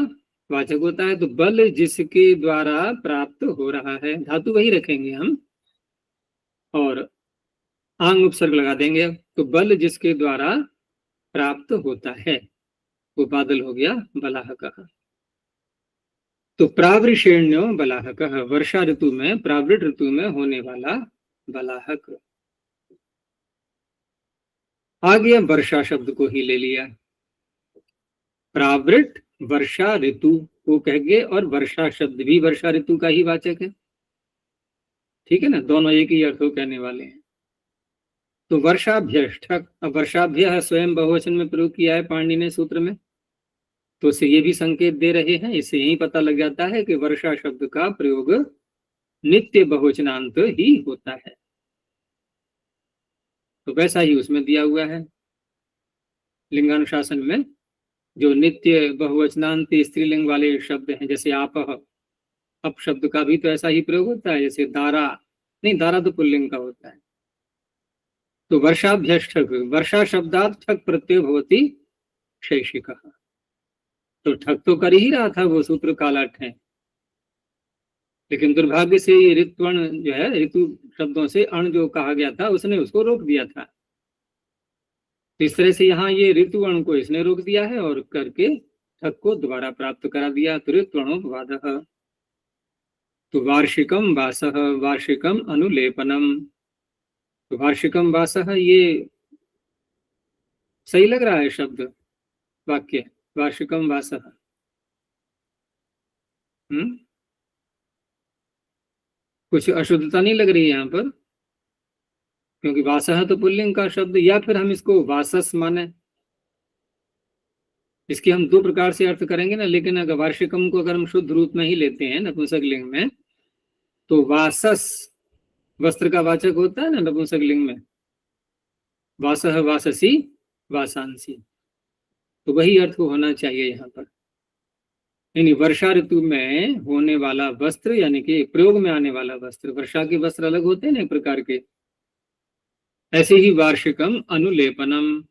वाचक होता है। तो बल जिसके द्वारा प्राप्त हो रहा है, धातु वही रखेंगे हम, और आंग उपसर्ग लगा देंगे। तो बल जिसके द्वारा प्राप्त होता है वो बादल हो गया बलाहकः। तो प्रावृषेण्यो बलाहकः, वर्षा ऋतु में, प्रावृत ऋतु में होने वाला बलाहक। आ गया वर्षा शब्द को ही ले लिया, प्रावृत वर्षा ऋतु को कह गए, और वर्षा शब्द भी वर्षा ऋतु का ही वाचक है, ठीक है ना, दोनों एक ही अर्थ को कहने वाले हैं। तो वर्षाभ्यष्टक, अब वर्षाभ्य स्वयं बहुवचन में प्रयोग किया है पाणिनि ने सूत्र में, तो इसे ये भी संकेत दे रहे हैं, इससे यही पता लग जाता है कि वर्षा शब्द का प्रयोग नित्य बहुवचनांत ही होता है। तो वैसा ही उसमें दिया हुआ है लिंगानुशासन में, जो नित्य बहुवचनांत स्त्रीलिंग वाले शब्द हैं, जैसे आपः, अप शब्द का भी तो ऐसा ही प्रयोग होता है। जैसे दारा, नहीं दारा तो पुल्लिंग का होता है, तो वर्षाभ्यष्टक, वर्षा शब्दात ठक प्रत्यय भवति शैशिकः। तो ठक तो कर ही रहा था वो सूत्र कालाठ है, लेकिन दुर्भाग्य से ये ऋत्वण जो है, ऋतु शब्दों से अण जो कहा गया था उसने उसको रोक दिया था। तो इस तरह से यहाँ ये ऋतुवर्ण को इसने रोक दिया है और करके ठक को दोबारा प्राप्त करा दिया। तो ऋत्वणोपवादः। तो वार्षिकम वासः, वार्षिकम अनुलेपनम। तो वार्षिकम वासः ये सही लग रहा है शब्द वाक्य, वार्षिकम वासः। कुछ अशुद्धता नहीं लग रही है यहाँ पर, क्योंकि वासः तो पुल्लिंग का शब्द, या फिर हम इसको वासस माने। इसके हम दो प्रकार से अर्थ करेंगे ना, लेकिन अगर वार्षिकम को अगर हम शुद्ध रूप में ही लेते हैं नपुंसक लिंग में, तो वासस वस्त्र का वाचक होता है ना नपुंसक लिंग में, वासः वाससी वासांसी, तो वही अर्थ होना चाहिए यहाँ पर। यानी वर्षा ऋतु में होने वाला वस्त्र, यानी कि प्रयोग में आने वाला वस्त्र। वर्षा के वस्त्र अलग होते हैं ना एक प्रकार के, ऐसे ही वार्षिकम अनुलेपनम।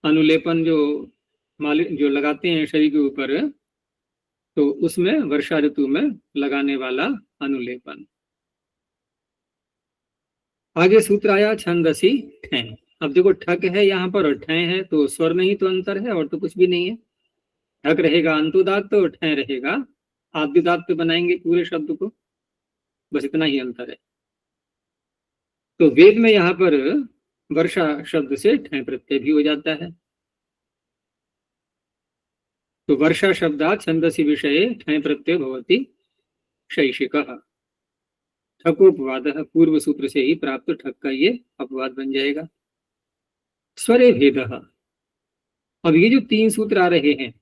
अनुलेपन जो लगाते हैं शरीर के ऊपर, तो उसमें वर्षा ऋतु में लगाने वाला अनुलेपन। आगे सूत्र आया छंदसी ठैं। अब देखो ठक है यहाँ पर और ठैं है, तो स्वर में ही तो अंतर है और तो कुछ भी नहीं है। ठक रहेगा अंतुदात्त और ठैं रहेगा आद्युदात्त बनाएंगे पूरे शब्द को, बस इतना ही अंतर है। तो वेद में यहाँ पर वर्षा शब्द से ठैं प्रत्यय भी हो जाता है। तो वर्षा शब्दात् छंदसी विषये ठैं प्रत्यय भवति शैशिकः। ठकोपवादः, पूर्व सूत्र से ही प्राप्त ठक का ये अपवाद बन जाएगा। स्वरे भेदः। अब ये जो तीन सूत्र आ रहे हैं,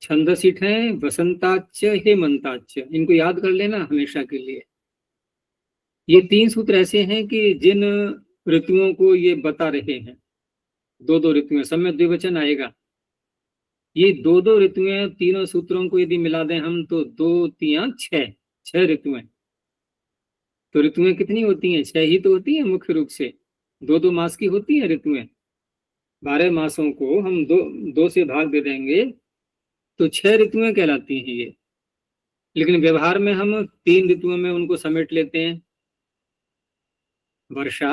छंदसी ठैं, वसंताच्च, हेमंताच्च, इनको याद कर लेना हमेशा के लिए। ये तीन सूत्र ऐसे हैं कि जिन ऋतुओं को ये बता रहे हैं, दो दो ऋतुएं, सब में द्विवचन आएगा। ये दो दो ऋतुएं, तीनों सूत्रों को यदि मिला दें हम, तो 2 3 6 ऋतुएं। तो ऋतुएं कितनी होती हैं? 6 ही तो होती हैं मुख्य रूप से, 2 मास की होती हैं ऋतुएं। 12 मासों को हम दो से भाग दे देंगे तो 6 ऋतुएं कहलाती हैं ये। लेकिन व्यवहार में हम 3 ऋतुओं में उनको समेट लेते हैं, वर्षा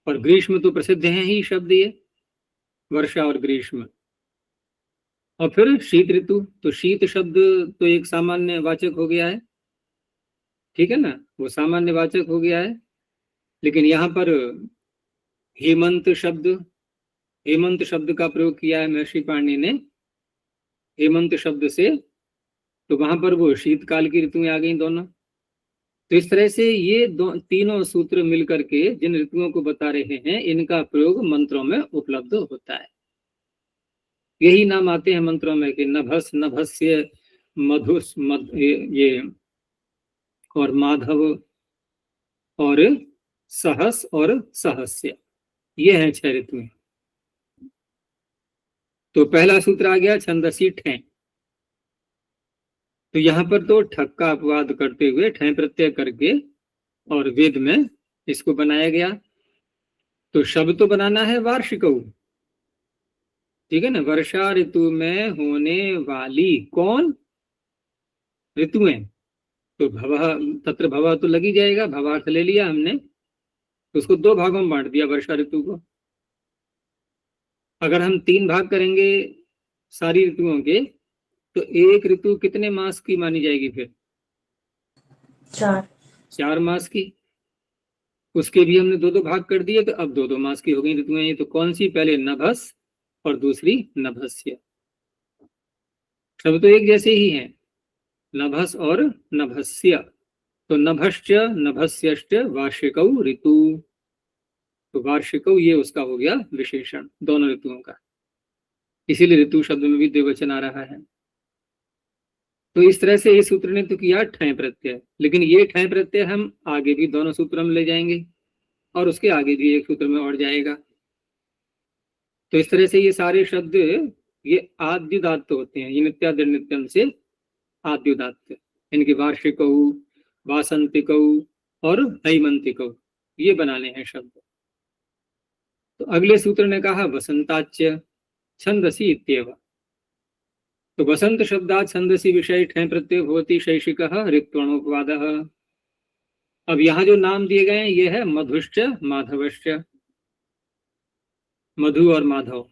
और ग्रीष्म तो प्रसिद्ध हैं ही शब्द ये, वर्षा और ग्रीष्म। और फिर शीत ऋतु, तो शीत शब्द तो एक सामान्य वाचक हो गया है, ठीक है ना, वो सामान्य वाचक हो गया है। लेकिन यहाँ पर हेमंत शब्द का प्रयोग किया है महर्षि पाणिनि ने, हेमंत शब्द से, तो वहां पर वो शीतकाल की ऋतुएं आ गई दोनों। तो इस तरह से ये तीनों सूत्र मिलकर के जिन ऋतुओं को बता रहे हैं, इनका प्रयोग मंत्रों में उपलब्ध होता है। यही नाम आते हैं मंत्रों में कि नभस, नभस्य, मधुस, ये और माधव और सहस और सहस्य, ये हैं 6 ऋतुएं। तो पहला सूत्र आ गया छंदसी ठैं। तो यहाँ पर तो ठक का अपवाद करते हुए ठैं प्रत्यय करके और वेद में इसको बनाया गया। तो शब्द तो बनाना है वार्षिकौ, ठीक है ना, वर्षा ऋतु में होने वाली कौन ऋतुएं। तो भवः, तत्र भवः तो लगी जाएगा, भवार्थ ले लिया हमने, तो उसको 2 भागों में बांट दिया वर्षा ऋतु को। अगर हम 3 भाग करेंगे सारी ऋतुओं के, तो एक ऋतु कितने मास की मानी जाएगी फिर? 4 मास की। उसके भी हमने 2 भाग कर दिए, तो अब 2 मास की हो गई ऋतुएं। तो कौन सी? पहले नभस और दूसरी नभस्य। सब तो एक जैसे ही हैं, नभस और नभस्य। तो नभश्च नभस्यश्च वार्षिकौ ऋतु। तो वार्षिकौ ये उसका हो गया विशेषण दोनों ऋतुओं का, इसीलिए ऋतु शब्द में भी द्विवचन आ रहा है। तो इस तरह से इस सूत्र ने तो किया ठैं प्रत्यय, लेकिन ये ठैं प्रत्यय हम आगे भी दोनों सूत्रों में ले जाएंगे और उसके आगे भी एक सूत्र में और जाएगा। तो इस तरह से ये सारे शब्द ये आद्युदात्त होते हैं, ये नित्यादि नित्यम से आद्युदात्त, इनकी वार्षिकौ, वासंतिकौ और हैमंतिकौ, ये बनाने हैं शब्द। तो अगले सूत्र ने कहा वसंताच्य छंदसी इत्येव। तो वसंत शब्दात् छंदसी विषय ठय प्रत्यय भवति शैशिकः ऋत्वणोपवादः। अब यहाँ जो नाम दिए गए हैं ये है मधुश्च माधवश्च, मधु और माधव,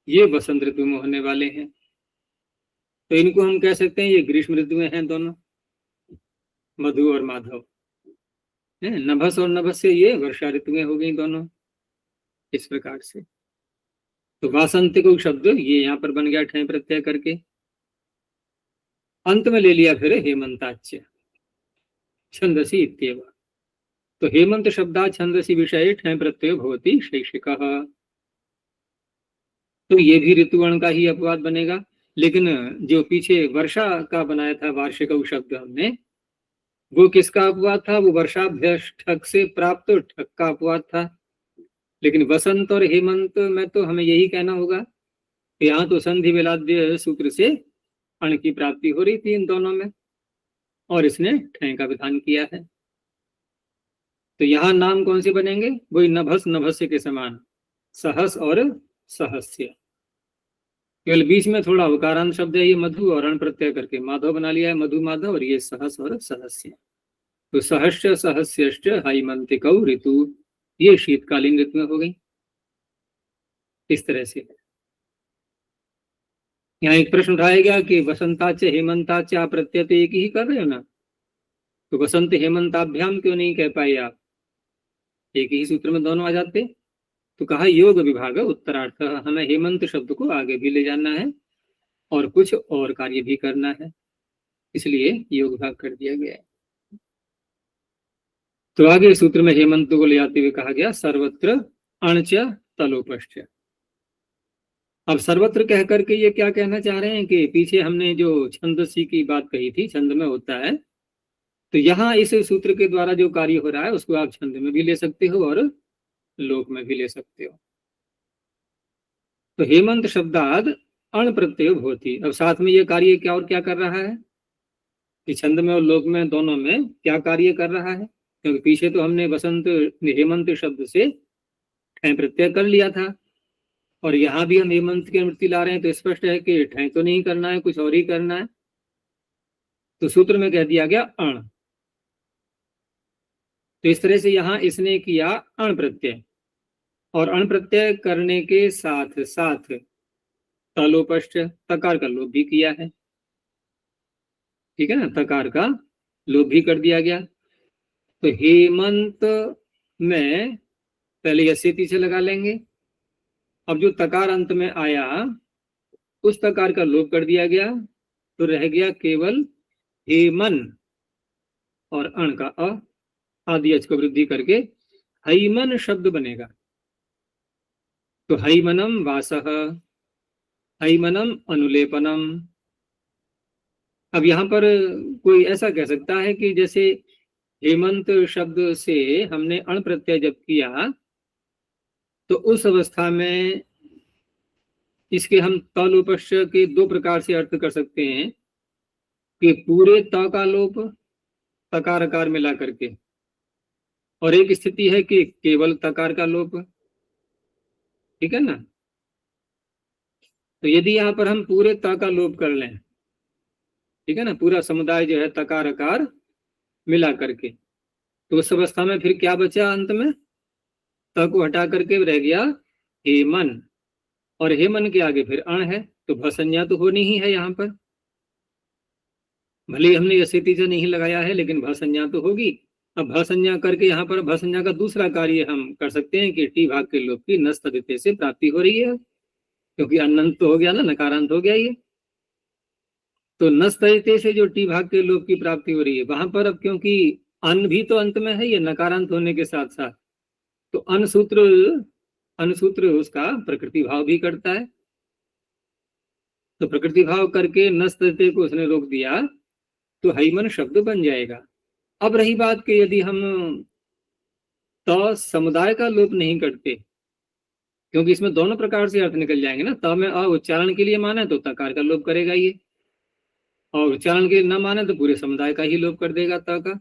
ये वसंत ऋतु में होने वाले हैं। तो इनको हम कह सकते हैं ये ग्रीष्म ऋतु में हैं दोनों, मधु और माधव है। नभस और नभस से ये वर्षा ऋतु में हो गई दोनों, इस प्रकार से। तो वासंतिक शब्द ये यहाँ पर बन गया ठय प्रत्यय करके। अंत में ले लिया फिर हेमंताच्य छंदसी इत्येव। तो हेमंत शब्दात् छंदसी विषय ठय प्रत्यय भवति शैशिकः। तो ये भी ऋतुवर्ण का ही अपवाद बनेगा, लेकिन जो पीछे वर्षा का बनाया था वार्षिक शब्द हमने, वो किसका अपवाद था? वो वर्षाभ्य ठक से प्राप्त ठक का अपवाद था। लेकिन वसंत और हेमंत में तो हमें यही कहना होगा, यहाँ तो संधि विलाद्य सूत्र से अण की प्राप्ति हो रही थी इन दोनों में, और इसने ठय का विधान किया है। तो यहाँ नाम कौन से बनेंगे? वही नभस नभस्य के समान, सहस और सहस्य। केवल बीच में थोड़ा उकारांत शब्द है, ये मधु और अण प्रत्यय करके माधव बना लिया है, मधु माधव, और ये सहस और सहस्य। तो सहश्च सहस्यश्च हैमंतिकौ ऋतु, ये शीतकालीन ऋतु में हो गई। इस तरह से यहाँ एक प्रश्न उठाया गया कि वसंताच हेमंताच आप प्रत्यय तो एक ही कर रहे हो ना, तो वसंत हेमंताभ्याम क्यों नहीं कह पाए आप? एक ही सूत्र में दोनों आ जाते। तो कहा योग विभाग उत्तरार्थ, हमें हेमंत शब्द को आगे भी ले जाना है और कुछ और कार्य भी करना है, इसलिए योग विभाग कर दिया गया है। तो आगे सूत्र में हेमंत को ले जाते हुए कहा गया सर्वत्र अणच तलोपश्च। अब सर्वत्र कह करके ये क्या कहना चाह रहे हैं कि पीछे हमने जो छंदसी की बात कही थी, छंद में होता है, तो यहाँ इस सूत्र के द्वारा जो कार्य हो रहा है उसको आप छंद में भी ले सकते हो और लोक में भी ले सकते हो। तो हेमंत शब्दाद अण प्रत्यय भवति। अब साथ में ये कार्य क्या और क्या कर रहा है कि छंद में और लोक में दोनों में क्या कार्य कर रहा है? क्योंकि पीछे तो हमने वसंत हेमंत शब्द से ठय प्रत्यय कर लिया था, और यहाँ भी हम हेमंत की वृत्ति ला रहे हैं, तो स्पष्ट है कि ठय तो नहीं करना है, कुछ और ही करना है। तो सूत्र में कह दिया गया अण। तो इस तरह से यहाँ इसने किया अण प्रत्यय, और अण प्रत्यय करने के साथ साथ तलोपश्च तकार का लोप भी किया है। ठीक है ना, तकार का लोप भी कर दिया गया। तो हेमंत में पहले यस्यति से लगा लेंगे। अब जो तकार अंत में आया उस तकार का लोप कर दिया गया, तो रह गया केवल हेमन, और अण का अ आदि अच को वृद्धि करके हैमन शब्द बनेगा। तो हैमनम वासः, हैमनम अनुलेपनम। अब यहाँ पर कोई ऐसा कह सकता है कि जैसे हेमंत शब्द से हमने अण प्रत्यय जब किया तो उस अवस्था में इसके हम तलोपश्च के दो प्रकार से अर्थ कर सकते हैं कि पूरे त का लोप तकार अकार मिला करके, और एक स्थिति है कि केवल तकार का लोप। ठीक है ना। तो यदि यहाँ पर हम पूरे त का लोप कर लें, ठीक है ना, पूरा समुदाय जो है तकार अकार मिला करके, तो उस अवस्था में फिर क्या बचा? अंत में त को हटा करके रह गया हेमन, और हेमन के आगे फिर अण है, तो भसंज्ञा तो होनी ही है यहाँ पर। भले हमने यस्यति से नहीं लगाया है, लेकिन भसंज्ञा तो होगी। अब भसंज्ञा करके यहाँ पर भसंज्ञा का दूसरा कार्य हम कर सकते हैं कि टी भाग के लोप की नस्त दिते से प्राप्ति हो रही है, क्योंकि अनंत तो हो गया ना, नकारांत हो गया ये। तो नस्त दिते से जो टी भाग के लोप की प्राप्ति हो रही है वहां पर, अब क्योंकि अन भी तो अंत में है, ये नकारांत होने के साथ साथ, तो अनुसूत्र उसका प्रकृति भाव भी करता है। तो प्रकृति भाव करके नस्त दिते को उसने रोक दिया, तो हैमन शब्द बन जाएगा। अब रही बात कि यदि हम त समुदाय का लोप नहीं करते, क्योंकि इसमें दोनों प्रकार से अर्थ निकल जाएंगे ना। त में अ उच्चारण के लिए माने तो तकार का लोप करेगा ये, और उच्चारण के लिए न माने तो पूरे समुदाय का ही लोप कर देगा त का।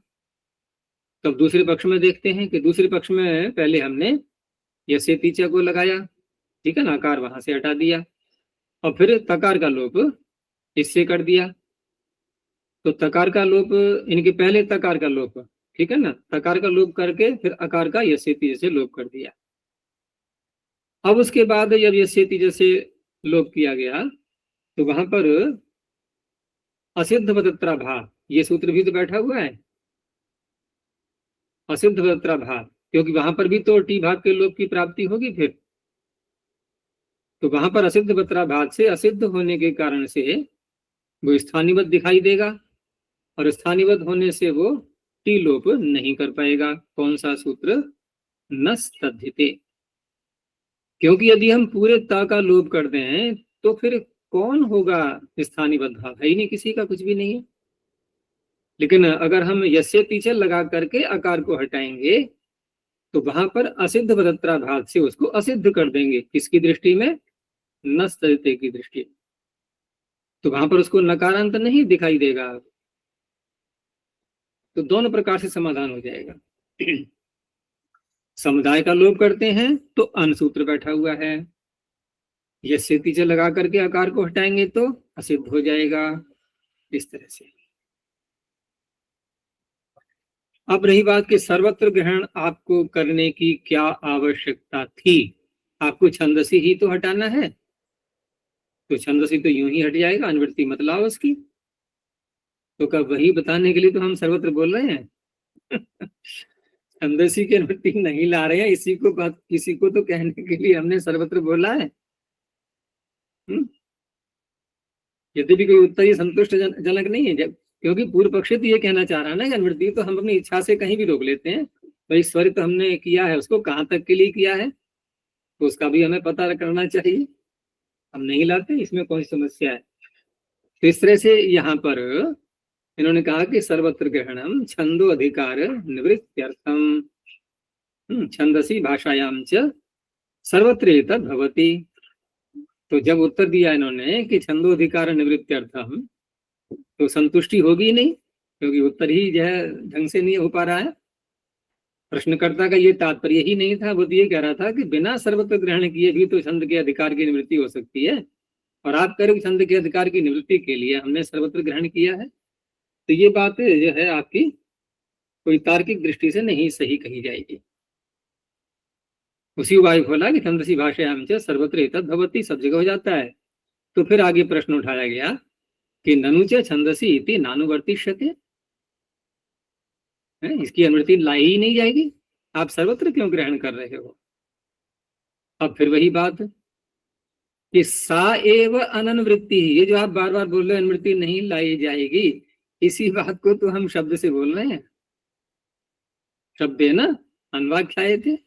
तब दूसरे पक्ष में देखते हैं कि दूसरे पक्ष में पहले हमने यसे तीचा को लगाया, ठीक है ना, आकार वहां से हटा दिया, और फिर तकार का लोप इससे कर दिया। तो तकार का लोप, इनके पहले तकार का लोप, ठीक है ना, तकार का लोप करके फिर अकार का यसे तीजे से लोप कर दिया। अब उसके बाद जब यसे तीजे से लोप किया गया तो वहां पर असिद्ध वदत्रा भाव, ये सूत्र भी तो बैठा हुआ है, असिद्ध वदत्रा भाव, क्योंकि वहां पर भी तो टी भाग के लोप की प्राप्ति होगी फिर। तो वहां पर असिद्ध वदत्रा भाव से असिद्ध होने के कारण से वो स्थानीवत दिखाई देगा, और स्थानीवत होने से वो टी लोप नहीं कर पाएगा। कौन सा सूत्र? नस्तद्धिते। क्योंकि यदि हम पूरे ता का लोप कर दें तो फिर कौन होगा स्थानीवत भाव? है ही नहीं, किसी का कुछ भी नहीं है। लेकिन अगर हम यस्य पीछे लगा करके आकार को हटाएंगे तो वहां पर असिद्ध वदत्रा भाव से उसको असिद्ध कर देंगे। किसकी दृष्टि में? नस्तद्धिते की दृष्टि। तो वहां पर उसको नकारांत नहीं दिखाई देगा। तो दोनों प्रकार से समाधान हो जाएगा। समुदाय का लोप करते हैं तो अन सूत्र बैठा हुआ है, यस्य तीजे लगा करके आकार को हटाएंगे तो असिद्ध हो जाएगा, इस तरह से। अब रही बात कि सर्वत्र ग्रहण आपको करने की क्या आवश्यकता थी? आपको छंदसी ही तो हटाना है, तो छंदसी तो यूं ही हट जाएगा, अनुवृत्ति मत लाओ उसकी। तो कब वही बताने के लिए तो हम सर्वत्र बोल रहे हैं। छंदसी की अनुवृत्ति नहीं ला रहे हैं, इसी को तो कहने के लिए हमने सर्वत्र बोला है। यदि भी कोई उत्तर संतुष्ट जनक नहीं है, जब क्योंकि पूर्व पक्षी तो ये कहना चाह रहा है ना कि अनुवृत्ति तो हम अपनी इच्छा से कहीं भी रोक लेते हैं, भाई स्वरित हमने किया है उसको कहाँ तक के लिए किया है तो उसका भी हमें पता करना चाहिए। हम नहीं लाते, इसमें कौन सी समस्या है? तो इस तरह से यहाँ पर इन्होंने कहा कि सर्वत्र ग्रहणम छंदो अधिकार निवृत्त्यर्थम छंदसी भाषायाम च सर्वत्र एतद् भवति। तो जब उत्तर दिया इन्होंने कि छंदोधिकार निवृत्त्यर्थम, तो संतुष्टि होगी नहीं, क्योंकि उत्तर ही जो है ढंग से नहीं हो पा रहा है। प्रश्नकर्ता का ये तात्पर्य ही नहीं था, वो तो ये कह रहा था कि बिना सर्वत्र ग्रहण किए भी तो छंद के अधिकार की निवृत्ति हो सकती है, और आप कह रहे हो छंद के अधिकार की निवृत्ति के लिए हमने सर्वत्र ग्रहण किया है। तो ये बात जो है आपकी कोई तार्किक दृष्टि से नहीं सही कही जाएगी। उसी उपाय खोला कि छंदसी भाषायाम च सर्वत्र एतद् भवति, सब जगह हो जाता है। तो फिर आगे प्रश्न उठाया गया कि ननु च छंदसी इति नानुवर्तिष्यते, इसकी अनुवृत्ति लाई ही नहीं जाएगी, आप सर्वत्र क्यों ग्रहण कर रहे हो? अब फिर वही बात कि सा एव अननुवृत्ति, ये जो आप बार बार बोल रहे हो अनुवृत्ति नहीं लाई जाएगी, इसी बात को तो हम शब्द से बोल रहे हैं, शब्देन अन्वाख्यायते।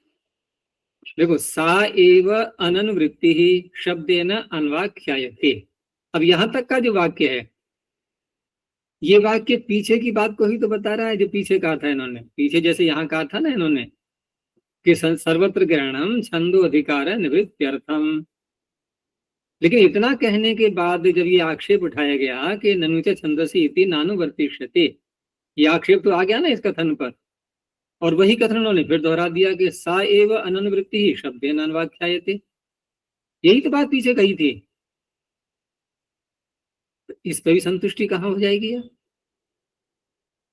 देखो, सा एव अननुवृत्ति ही शब्देन अन्वाख्यायते। अब यहां तक का जो वाक्य है, ये वाक्य पीछे की बात को ही तो बता रहा है, जो पीछे कहा था इन्होंने। पीछे जैसे यहाँ कहा था ना इन्होंने कि सर्वत्र ग्रहणम छंदो अधिकार निवृत्त्यर्थम, लेकिन इतना कहने के बाद जब ये आक्षेप उठाया गया कि ननु च छंदसी इति नानुवर्तिष्यते, ये आक्षेप तो आ गया ना इस कथन पर, और वही कथन उन्होंने फिर दोहरा दिया कि सा एव अननुवृत्ति ही शब्देन अन्वाख्यायते। यही तो बात पीछे कही थी, इस पर भी संतुष्टि कहाँ हो जाएगी?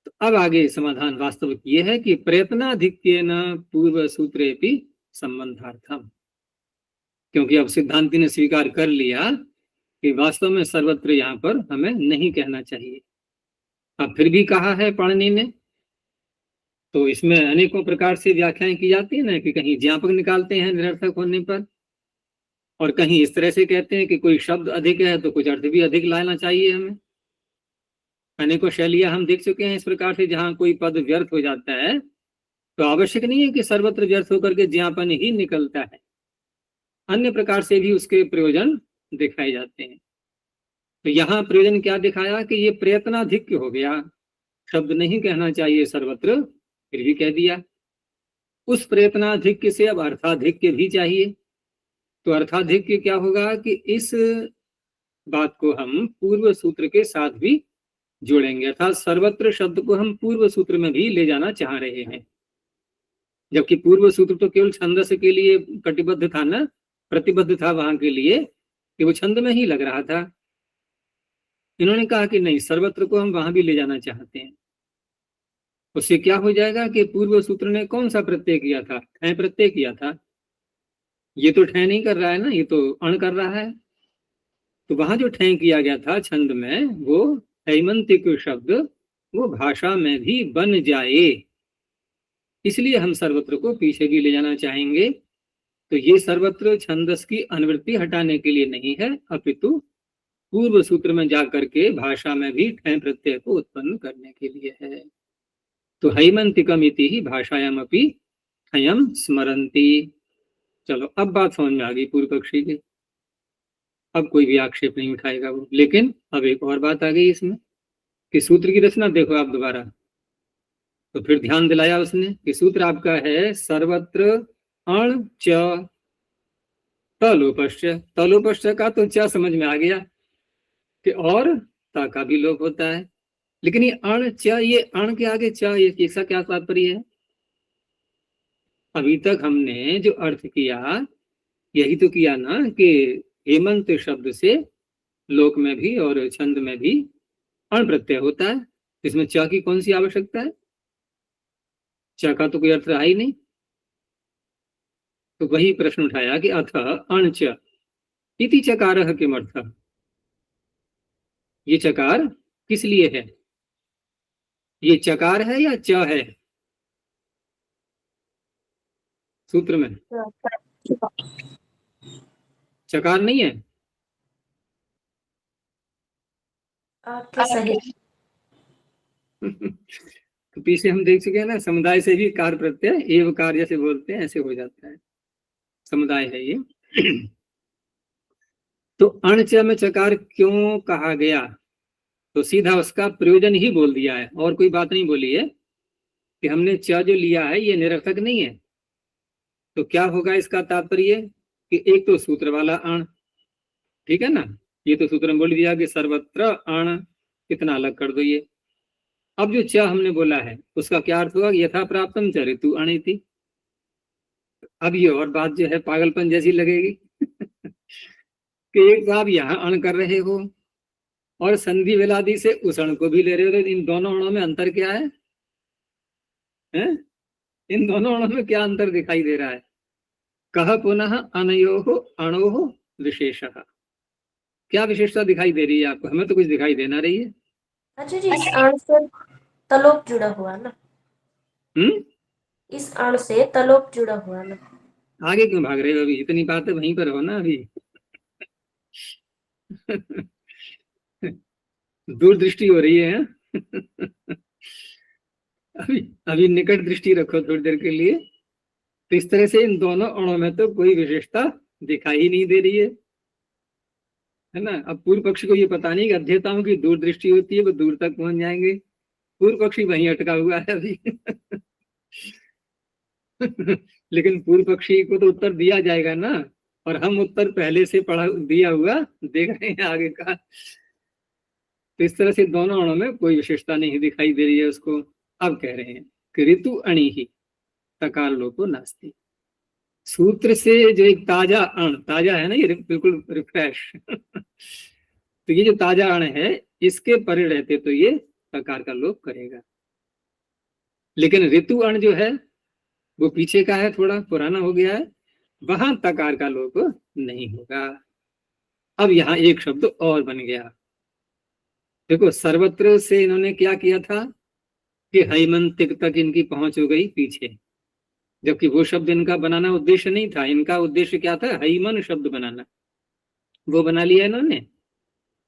तो अब आगे समाधान वास्तविक ये है कि प्रयत्नाधिक्येन पूर्व सूत्रे भी संबंधार्थम, क्योंकि अब सिद्धांति ने स्वीकार कर लिया कि वास्तव में सर्वत्र यहाँ पर हमें नहीं कहना चाहिए। अब फिर भी कहा है पाणिनि ने, तो इसमें अनेकों प्रकार से व्याख्याएं की जाती है ना, कि कहीं ज्ञापक निकालते हैं निरर्थक होने पर, और कहीं इस तरह से कहते हैं कि कोई शब्द अधिक है तो कुछ अर्थ भी अधिक लाना चाहिए हमें। अनेकों शैलियां हम देख चुके हैं इस प्रकार से, जहां कोई पद व्यर्थ हो जाता है तो आवश्यक नहीं है कि सर्वत्र व्यर्थ होकर के ज्ञापन ही निकलता है, अन्य प्रकार से भी उसके प्रयोजन दिखाए जाते हैं। तो यहाँ प्रयोजन क्या दिखाया कि ये प्रयत्नाधिक्य हो गया, शब्द नहीं कहना चाहिए सर्वत्र, फिर भी कह दिया। उस प्रयत्नाधिक्य से अब अर्थाधिक्य भी चाहिए, तो अर्थाधिक्य क्या होगा कि इस बात को हम पूर्व सूत्र के साथ भी जोड़ेंगे। अर्थात सर्वत्र शब्द को हम पूर्व सूत्र में भी ले जाना चाह रहे हैं, जबकि पूर्व सूत्र तो केवल छंदस के लिए कटिबद्ध था ना, प्रतिबद्ध था वहां के लिए कि वो छंद में ही लग रहा था। इन्होंने कहा कि नहीं, सर्वत्र को हम वहां भी ले जाना चाहते हैं। उससे क्या हो जाएगा कि पूर्व सूत्र ने कौन सा प्रत्यय किया था? ठय प्रत्यय किया था। ये तो ठय नहीं कर रहा है ना, ये तो अण कर रहा है। तो वहां जो ठय किया गया था छंद में, वो हैमंतिक शब्द वो भाषा में भी बन जाए, इसलिए हम सर्वत्र को पीछे भी ले जाना चाहेंगे। तो ये सर्वत्र छंदस की अनुवृत्ति हटाने के लिए नहीं है, अपितु पूर्व सूत्र में जाकर के भाषा में भी ठय प्रत्यय को उत्पन्न करने के लिए है। तो हैमंतिकम इति ही भाषायाम अपि ठयम स्मरन्ति। चलो अब बात समझ में आ गई पूर्व पक्षी की, अब कोई भी आक्षेप नहीं उठाएगा वो। लेकिन अब एक और बात आ गई इसमें कि सूत्र की रचना देखो आप दोबारा। तो फिर ध्यान दिलाया उसने कि सूत्र आपका है सर्वत्र अण च तलोपश्च। तलोपश्च का तो च समझ में आ गया कि और ता का भी लोप होता है, लेकिन ये अण च, ये अण के आगे च, ये इसका क्या तात्पर्य है? अभी तक हमने जो अर्थ किया यही तो किया ना कि हेमंत शब्द से लोक में भी और छंद में भी अण प्रत्यय होता है। इसमें च की कौन सी आवश्यकता है? च का तो कोई अर्थ रहा ही नहीं। तो वही प्रश्न उठाया कि अथ अण च इति चकारः किमर्थः, ये चकार किस लिए है? ये चकार है या च है सूत्र में? चकार नहीं है। आपके सही। तो पीछे हम देख चुके हैं ना, समुदाय से भी कार प्रत्यय एव कार जैसे बोलते हैं ऐसे हो जाता है, समुदाय है ये। तो अणच में चकार क्यों कहा गया? तो सीधा उसका प्रयोजन ही बोल दिया है, और कोई बात नहीं बोली है कि हमने च जो लिया है ये निरर्थक नहीं है। तो क्या होगा इसका तात्पर्य कि एक तो सूत्र वाला अण, ठीक है ना, ये तो सूत्र में बोल दिया कि सर्वत्र अण, कितना अलग कर दो ये। अब जो च हमने बोला है उसका क्या अर्थ होगा? यथा प्राप्तम च ऋतु अणिति। अब ये और बात जो है पागलपन जैसी लगेगी कि एक तो आप यहाँ अण कर रहे हो और संधि विलादी से उस अण को भी ले रहे हो, तो इन दोनों अणों में अंतर क्या है? हैं? इन दोनों अणों में क्या अंतर दिखाई दे रहा है? कह पुनः अनयोः अणोः विशेषः, क्या विशेषता दिखाई दे रही है आपको? हमें तो कुछ दिखाई देना रही है। अच्छा जी, इस अण से तलोप जुड़ा हुआ ना? इस अण से तलोप जुड़ा हुआ ना? आगे क्यों भाग रहे हो? अभी इतनी बातें वहीं पर हो ना अभी। दूरदृष्टि हो रही है। अभी निकट दृष्टि रखो थोड़ी देर के लिए। तो इस तरह से इन दोनों अणों में तो कोई विशेषता दिखाई ही नहीं दे रही है ना। अब पूर्व पक्षी को ये पता नहीं कि अध्येताओं की दूरदृष्टि होती है, वो दूर तक पहुंच जाएंगे। पूर्व पक्षी वहीं अटका हुआ है अभी। लेकिन पूर्व पक्षी को तो उत्तर दिया जाएगा ना, और हम उत्तर पहले से पढ़ा दिया हुआ देख रहे हैं आगे का। तो इस तरह से दोनों अणों में कोई विशेषता नहीं दिखाई दे रही है उसको। अब कह रहे हैं कि ऋतु अणि ही तकार लोपो नास्ति। सूत्र से जो एक ताजा अण, ताजा है ना ये, बिल्कुल रिफ्रेश। तो ये जो ताजा अण है इसके परे रहते तो ये तकार का लोप करेगा। लेकिन ऋतु अण जो है वो पीछे का है, थोड़ा पुराना हो गया है, वहां तकार का लोप नहीं होगा। अब यहाँ एक शब्द और बन गया। देखो सर्वत्र से इन्होंने क्या किया था कि हैमंतिक तक इनकी पहुंच हो गई पीछे, जबकि वो शब्द इनका बनाना उद्देश्य नहीं था। इनका उद्देश्य क्या था? हैमन शब्द बनाना, वो बना लिया इन्होंने।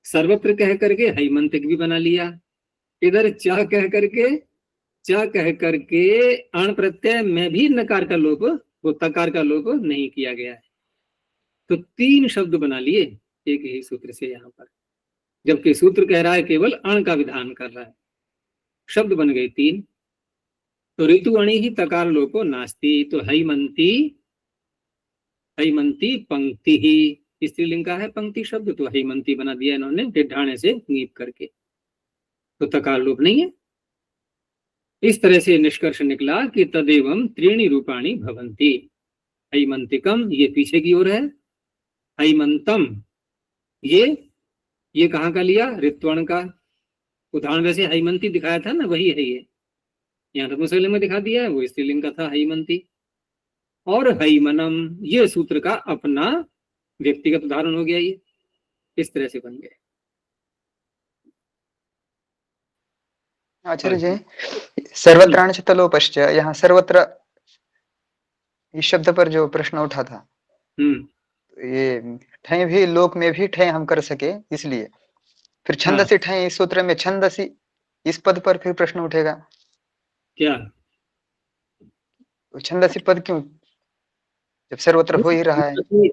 सर्वत्र कह करके हैमंतिक भी बना लिया। इधर च कह करके अण प्रत्यय में भी नकार का लोप, वो तकार का लोप नहीं किया गया है। तो तीन शब्द बना लिए एक ही सूत्र से यहाँ पर, जबकि सूत्र कह रहा है केवल अण का विधान कर रहा है। शब्द बन गए तीन। तो ऋतु अणि ही तकार लोपो नास्ति। तो हैमंती पंक्ति ही स्त्रीलिंग का है पंक्ति शब्द, तो हैमंती बना दिया इन्होंने ढाणे से नीप करके। तो तकार लोप नहीं है। इस तरह से निष्कर्ष निकला कि तदेवं त्रीणि रूपाणि भवन्ति। हैमंतिकम ये पीछे की ओर है, हैमंतम ये कहाँ का लिया, ऋत्वर्ण का। उदाहरण वैसे हैमंती दिखाया था ना, वही है ये, यहाँ तो मुस्लिम में दिखा दिया है, वो स्त्रीलिंग का था हैमंती। और हैमनम ये सूत्र का अपना व्यक्तिगत उदाहरण हो गया, ये इस तरह से बन गए। आचार्य जी, सर्वत्राण च तलोपश्च, यहाँ सर्वत्र इस शब्द पर जो प्रश्न उठा था, ये ठय भी लोक में भी ठय हम कर सके, इसलिए फिर छंदसी ठय इस सूत्र में छंदसी इस पद पर फिर प्रश्न उठेगा क्या, छंदसी पद क्यों, जब सर्वत्र हो ही रहा है।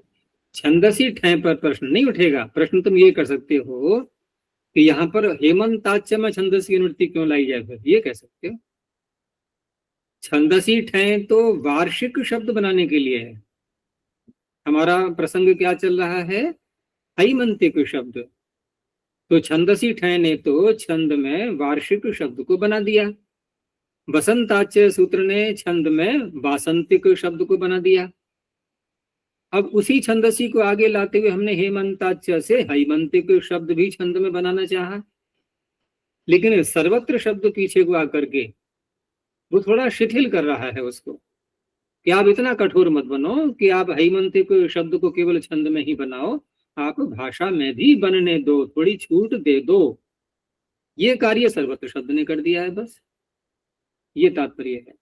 छंदसी ठय पर प्रश्न नहीं उठेगा। प्रश्न तुम ये कर सकते हो कि यहाँ पर हेमंताच्य में छंदस की अनुवृत्ति क्यों लाई जाए, फिर ये कह सकते हो। छंदसी ठय तो वार्षिक शब्द बनाने के लिए है। हमारा प्रसंग क्या चल रहा है, हैमंतिक शब्द। तो छंदसी ठय ने तो छंद में वार्षिक शब्द को बना दिया, बसंताच्य सूत्र ने छंद में वासंतिक शब्द को बना दिया। अब उसी छंदसी को आगे लाते हुए हमने हेमंताच्य से हैमंतिक शब्द भी छंद में बनाना चाहा, लेकिन सर्वत्र शब्द पीछे को आकर के वो थोड़ा शिथिल कर रहा है उसको, कि आप इतना कठोर मत बनो कि आप हैमंतिक शब्द को केवल छंद में ही बनाओ, आप भाषा में भी बनने दो, थोड़ी छूट दे दो। ये कार्य सर्वत्र शब्द ने कर दिया है, बस ये तात्पर्य है।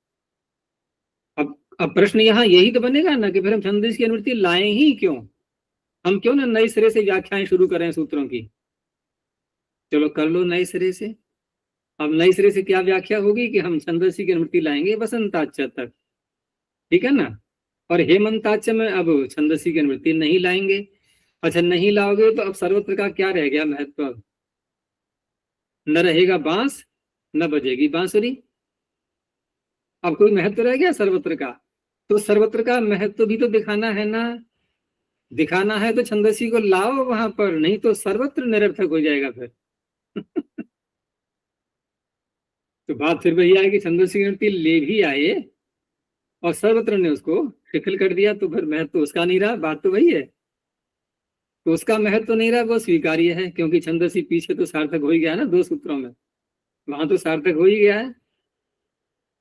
अब प्रश्न यहाँ यही तो बनेगा ना कि फिर हम छंदस की अनुवृत्ति लाएं ही क्यों, हम क्यों ना नए सिरे से व्याख्याएं शुरू करें सूत्रों की। चलो कर लो नए सिरे से। अब नए सिरे से क्या व्याख्या होगी कि हम छंदसी की अनुवृत्ति लाएंगे वसंताच्य तक, ठीक है ना, और हेमंताच्य में अब छंदसी की अनुवृत्ति नहीं लाएंगे। अच्छा नहीं लाओगे तो अब सर्वत्र का क्या रह गया महत्व, अब न रहेगा बांस न बजेगी बांसुरी, अब कोई महत्व रह गया सर्वत्र का। तो सर्वत्र का महत्व भी तो दिखाना है ना, दिखाना है तो छंदसी को लाओ वहां पर, नहीं तो सर्वत्र निरर्थक हो जाएगा फिर। तो बात फिर वही आएगी, छंदसी अनुवृत्ति ले भी आए और सर्वत्र ने उसको शिथिल कर दिया, तो फिर महत्व तो उसका नहीं रहा, बात तो वही है। तो उसका महत्व तो नहीं रहा, वो स्वीकार्य है, क्योंकि छंदसी पीछे तो सार्थक हो ही गया ना, दो सूत्रों में वहां तो सार्थक हो ही गया है।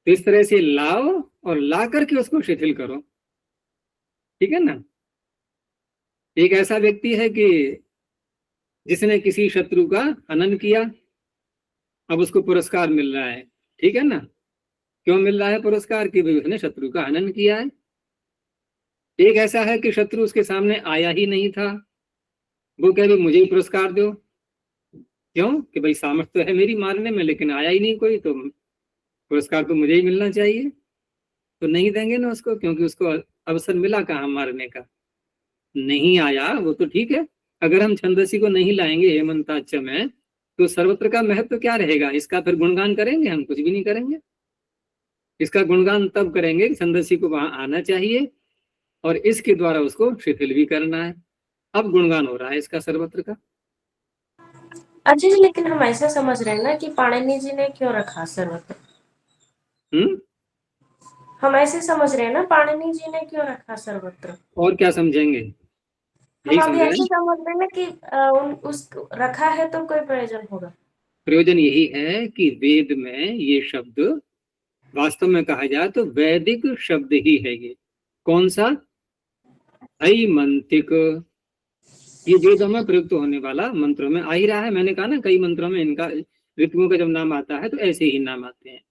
तो इस तरह से लाओ और ला करके उसको शिथिल करो, ठीक है ना। एक ऐसा व्यक्ति है कि जिसने किसी शत्रु का हनन किया, अब उसको पुरस्कार मिल रहा है, ठीक है ना। क्यों मिल रहा है पुरस्कार, कि भाई उसने शत्रु का हनन किया है। एक ऐसा है कि शत्रु उसके सामने आया ही नहीं था, वो कह रहे मुझे ही पुरस्कार दो, क्यों कि भाई सामर्थ्य तो है मेरी मारने में, लेकिन आया ही नहीं कोई, तो पुरस्कार तो मुझे ही मिलना चाहिए। तो नहीं देंगे ना उसको, क्योंकि उसको अवसर मिला कहाँ मारने का, नहीं आया वो तो ठीक है। अगर हम छंदसी को नहीं लाएंगे हेमंताच्य में, तो सर्वत्र का महत्व क्या रहेगा, इसका फिर गुणगान करेंगे हम, कुछ भी नहीं करेंगे। इसका गुणगान तब करेंगे कि छंदसी को वहां आना चाहिए और इसके द्वारा उसको शिथिल भी करना है। अब गुणगान हो रहा है इसका सर्वत्र का। अच्छा जी, लेकिन हम ऐसा समझ रहे हैं ना कि पाणिनि जी ने क्यों रखा सर्वत्र। हम ऐसे समझ रहे हैं ना, पाणिनि जी ने क्यों रखा सर्वत्र। और क्या समझेंगे, हम अभी ऐसे समझ रहे हैं ना कि उस रखा है तो कोई प्रयोजन होगा। प्रयोजन यही है कि वेद में ये शब्द वास्तव में कहा जाए तो वैदिक शब्द ही है। ये कौन सा, हैमंतिक, ये वेदों में प्रयुक्त होने वाला मंत्रों में आ ही रहा है। मैंने कहा ना कई मंत्रों में इनका ऋतुओं का जब नाम आता है तो ऐसे ही नाम आते हैं।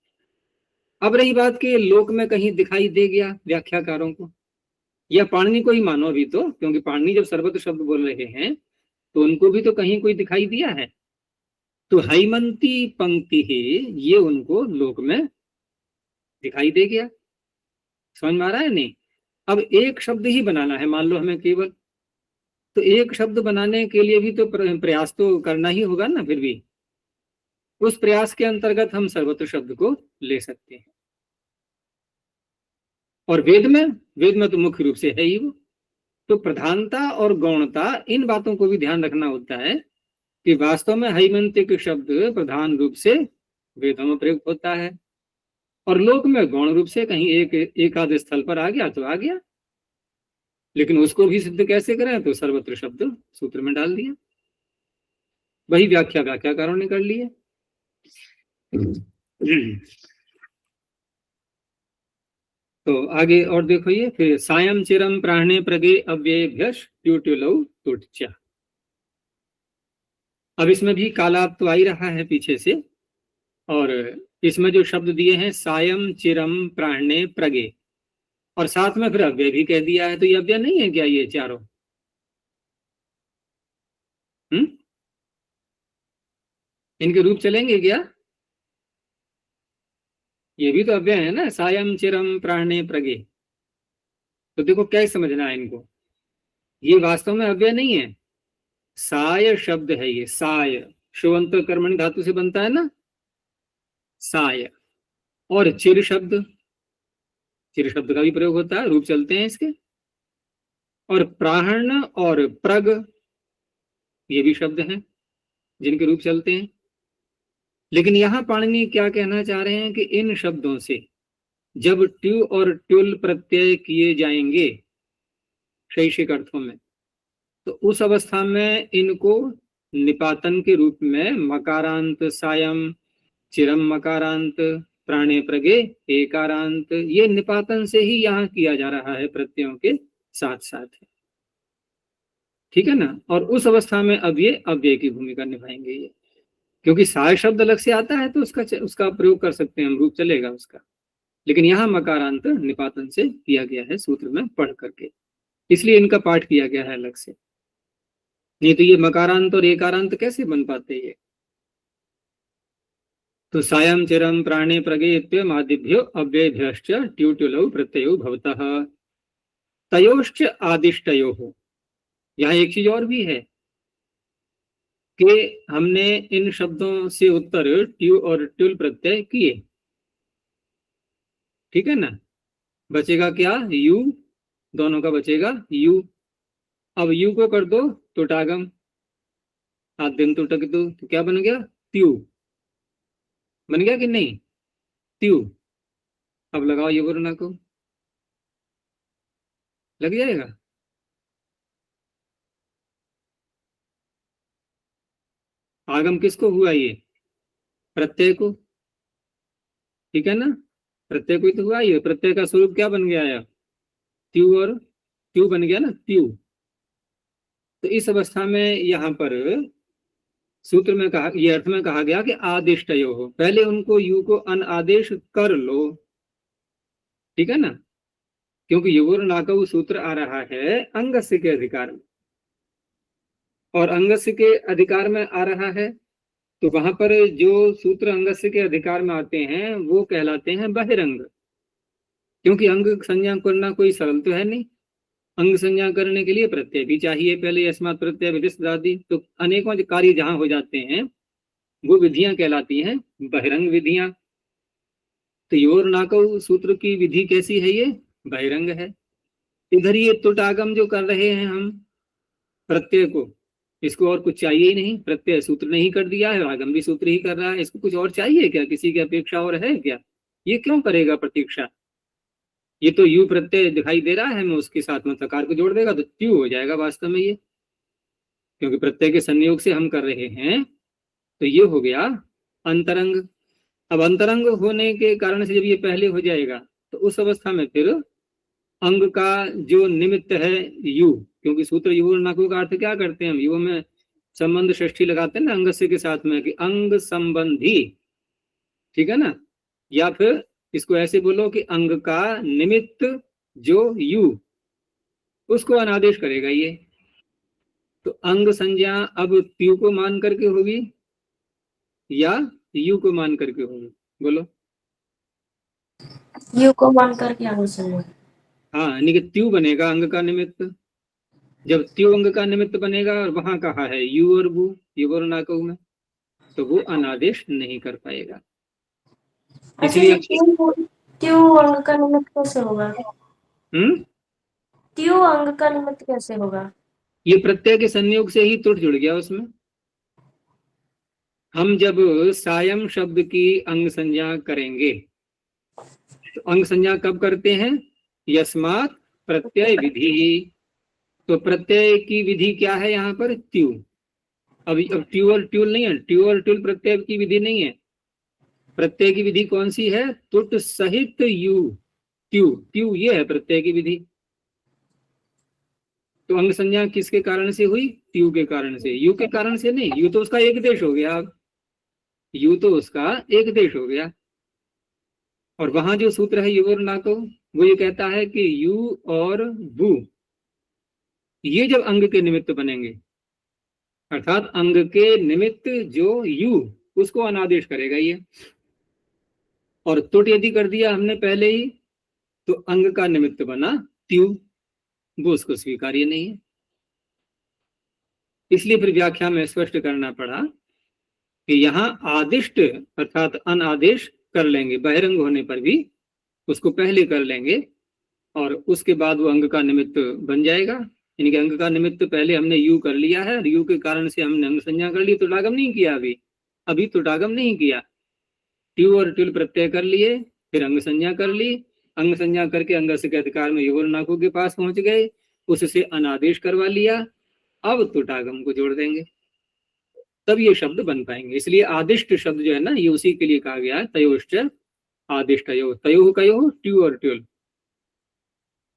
अब रही बात कि लोक में कहीं दिखाई दे गया व्याख्याकारों को, या पाणिनि को ही मानो अभी तो, क्योंकि पाणिनि जब सर्वत्र शब्द बोल रहे हैं तो उनको भी तो कहीं कोई दिखाई दिया है। तो हैमंती पंक्ति ही ये उनको लोक में दिखाई दे गया, समझ में आ रहा है नहीं। अब एक शब्द ही बनाना है मान लो हमें केवल, तो एक शब्द बनाने के लिए भी तो प्रयास तो करना ही होगा ना। फिर भी उस प्रयास के अंतर्गत हम सर्वत्र शब्द को ले सकते हैं। और वेद में तो मुख्य रूप से है ही वो। तो प्रधानता और गौणता इन बातों को भी ध्यान रखना होता है कि वास्तव में हैमंतिक शब्द प्रधान रूप से वेदों में प्रयुक्त होता है और लोक में गौण रूप से कहीं एक आध स्थल पर आ गया तो आ गया, लेकिन उसको भी सिद्ध कैसे करें, तो सर्वत्र शब्द सूत्र में डाल दिया, वही व्याख्याकारों ने कर ली है। तो आगे और देखो ये फिर सायं चिरम प्राणे प्रगे अव्ययभ्यश ट्यूट्युलौ तुट्चा। अब इसमें भी कालाप तो आ ही रहा है पीछे से, और इसमें जो शब्द दिए हैं सायं चिरम प्राणे प्रगे और साथ में फिर अव्यय भी कह दिया है, तो ये अव्यय नहीं है क्या ये चारों? इनके रूप चलेंगे क्या? ये भी तो अव्यय है ना, सायं चिरम प्राणे प्रगे। तो देखो क्या समझना है इनको, ये वास्तव में अव्यय नहीं है, साय शब्द है ये, साय शुवंत कर्मणि धातु से बनता है ना साय, और चिर शब्द का भी प्रयोग होता है, रूप चलते हैं इसके, और प्राण और प्रग ये भी शब्द हैं जिनके रूप चलते हैं। लेकिन यहां पाणिनि क्या कहना चाह रहे हैं कि इन शब्दों से जब ट्यू और ट्युल प्रत्यय किए जाएंगे शैक्षिक अर्थों में, तो उस अवस्था में इनको निपातन के रूप में मकारांत सायम, चिरम मकारांत, प्राणे प्रगे एकारांत, ये निपातन से ही यहाँ किया जा रहा है प्रत्ययों के साथ साथ, ठीक है ना। और उस अवस्था में अब ये अव्यय की भूमिका निभाएंगे ये, क्योंकि साय शब्द अलग से आता है तो उसका प्रयोग कर सकते हैं हम, रूप चलेगा उसका, लेकिन यहाँ मकारांत निपातन से किया गया है सूत्र में पढ़ करके, इसलिए इनका पाठ किया गया है अलग से, नहीं तो ये मकारांत और एकारांत कैसे बन पाते ये। तो सायं चिरम प्राणे प्रगे इत्यमादिभ्यो अव्ययभ्यश्च ट्यूट्युलौ प्रत्ययो भवतः तयोश्च आदिष्टयोः। यहाँ एक चीज और भी है कि हमने इन शब्दों से उत्तर ट्यू और ट्युल प्रत्यय किए, ठीक है ना। बचेगा क्या, यू, दोनों का बचेगा यू। अब यू को कर दो तुटागम, आद्यम तुटक दो, तो क्या बन गया, त्यू बन गया कि नहीं, त्यू। अब लगाओ ये वर्ण को, लग जाएगा। आगम किसको हुआ, ये प्रत्यय को, ठीक है ना, प्रत्यय को ही तो हुआ, ये प्रत्यय का स्वरूप क्या बन गया है, त्यू, और त्यू बन गया ना त्यू। तो इस अवस्था में यहाँ पर सूत्र में कहा, ये अर्थ में कहा गया कि आदिष्टयो हो, पहले उनको यू को अनादेश कर लो, ठीक है ना, क्योंकि युवर नाकव सूत्र आ रहा है अंगस्य के अधिकार में, और अंगस्य के अधिकार में आ रहा है, तो वहां पर जो सूत्र अंगस्य के अधिकार में आते हैं वो कहलाते हैं बहिरंग, क्योंकि अंग संज्ञा करना कोई सरल तो है नहीं, अंग संज्ञा करने के लिए प्रत्यय भी चाहिए पहले, अस्मात् प्रत्यय विधिस्दादि, तो अनेकों कार्य जहां हो जाते हैं वो विधियां कहलाती हैं बहिरंग विधियां। तो योर नाकव सूत्र की विधि कैसी है, ये बहिरंग है। इधर ये तुटागम जो कर रहे हैं हम प्रत्यय को, इसको और कुछ चाहिए ही नहीं, प्रत्यय सूत्र ने ही कर दिया है, आगम भी सूत्र ही कर रहा है, इसको कुछ और चाहिए क्या, किसी की अपेक्षा और है क्या, ये क्यों करेगा प्रतीक्षा, ये तो यू प्रत्यय दिखाई दे रहा है, मैं उसके साथ में तकार को जोड़ देगा तो त्यू हो जाएगा वास्तव में ये, क्योंकि प्रत्यय के संयोग से हम कर रहे हैं, तो ये हो गया अंतरंग। अब अंतरंग होने के कारण से जब ये पहले हो जाएगा तो उस अवस्था में फिर अंग का जो निमित्त है यू, क्योंकि सूत्र यू नाकु का अर्थ क्या करते हैं हम, यू में संबंध षष्ठी लगाते हैं ना अंगस्य के साथ में कि अंग संबंधी, ठीक है ना, या फिर इसको ऐसे बोलो कि अंग का निमित्त जो यू, उसको अनादेश करेगा ये, तो अंग संज्ञा अब त्यू को मान करके होगी या यू को मान करके होगी, बोलो। यू को मान करके अंग संज्ञा, हाँ, यानी कि त्यू बनेगा अंग का निमित्त, जब त्यू अंग का निमित्त बनेगा और वहां कहा है यू और वो, यू और नाकऊ में, तो वो अनादेश नहीं कर पाएगा। इसलिए त्यू अंग का निमित्त कैसे होगा, त्यू अंग का निमित्त कैसे होगा, ये प्रत्यय के संयोग से ही तुट जुड़ गया उसमें, हम जब सायं शब्द की अंग संज्ञा करेंगे तो अंग संज्ञा कब करते हैं? यस्मात् प्रत्यय विधि। तो प्रत्यय की विधि क्या है यहाँ पर? त्यू। अब ट्यू और ट्यूल नहीं है, ट्यू और ट्यूल प्रत्यय की विधि नहीं है। प्रत्यय की विधि कौन सी है? तुट सहित यू, ट्यू, ट्यू ये है प्रत्यय की विधि। तो अंग संज्ञा किसके कारण से हुई? ट्यू के कारण से, यू के कारण से नहीं। यू तो उसका एक देश हो गया, अब यू तो उसका एक देश हो गया। और वहां जो सूत्र है युवर नाको, वो ये कहता है कि यू और वु ये जब अंग के निमित्त बनेंगे, अर्थात अंग के निमित्त जो यू उसको अनादेश करेगा ये। और तुट यदि कर दिया हमने पहले ही तो अंग का निमित्त बना त्यू, वो उसको स्वीकार्य नहीं है। इसलिए फिर व्याख्या में स्पष्ट करना पड़ा कि यहाँ आदिष्ट अर्थात अनादेश कर लेंगे, बहिरंग होने पर भी उसको पहले कर लेंगे और उसके बाद वो अंग का निमित्त बन जाएगा। यानी कि अंग का निमित्त पहले हमने यू कर लिया है और यू के कारण से हमने अंग संज्ञा कर ली, तुडागम नहीं किया अभी तुडागम नहीं किया। ट्यू और ट्यूल प्रत्यय कर लिए, फिर अंग संज्ञा कर ली, अंग संज्ञा करके अंग के अधिकार में युगल नाको के पास पहुंच गए, उससे अनादेश करवा लिया, अब तुटागम को जोड़ देंगे, तब ये शब्द बन पाएंगे। इसलिए आदिष्ट शब्द जो है ना, ये उसी के लिए कहा गया है तयोश्च आदिष्टयो, तयो कयो ट्यू और ट्यूल।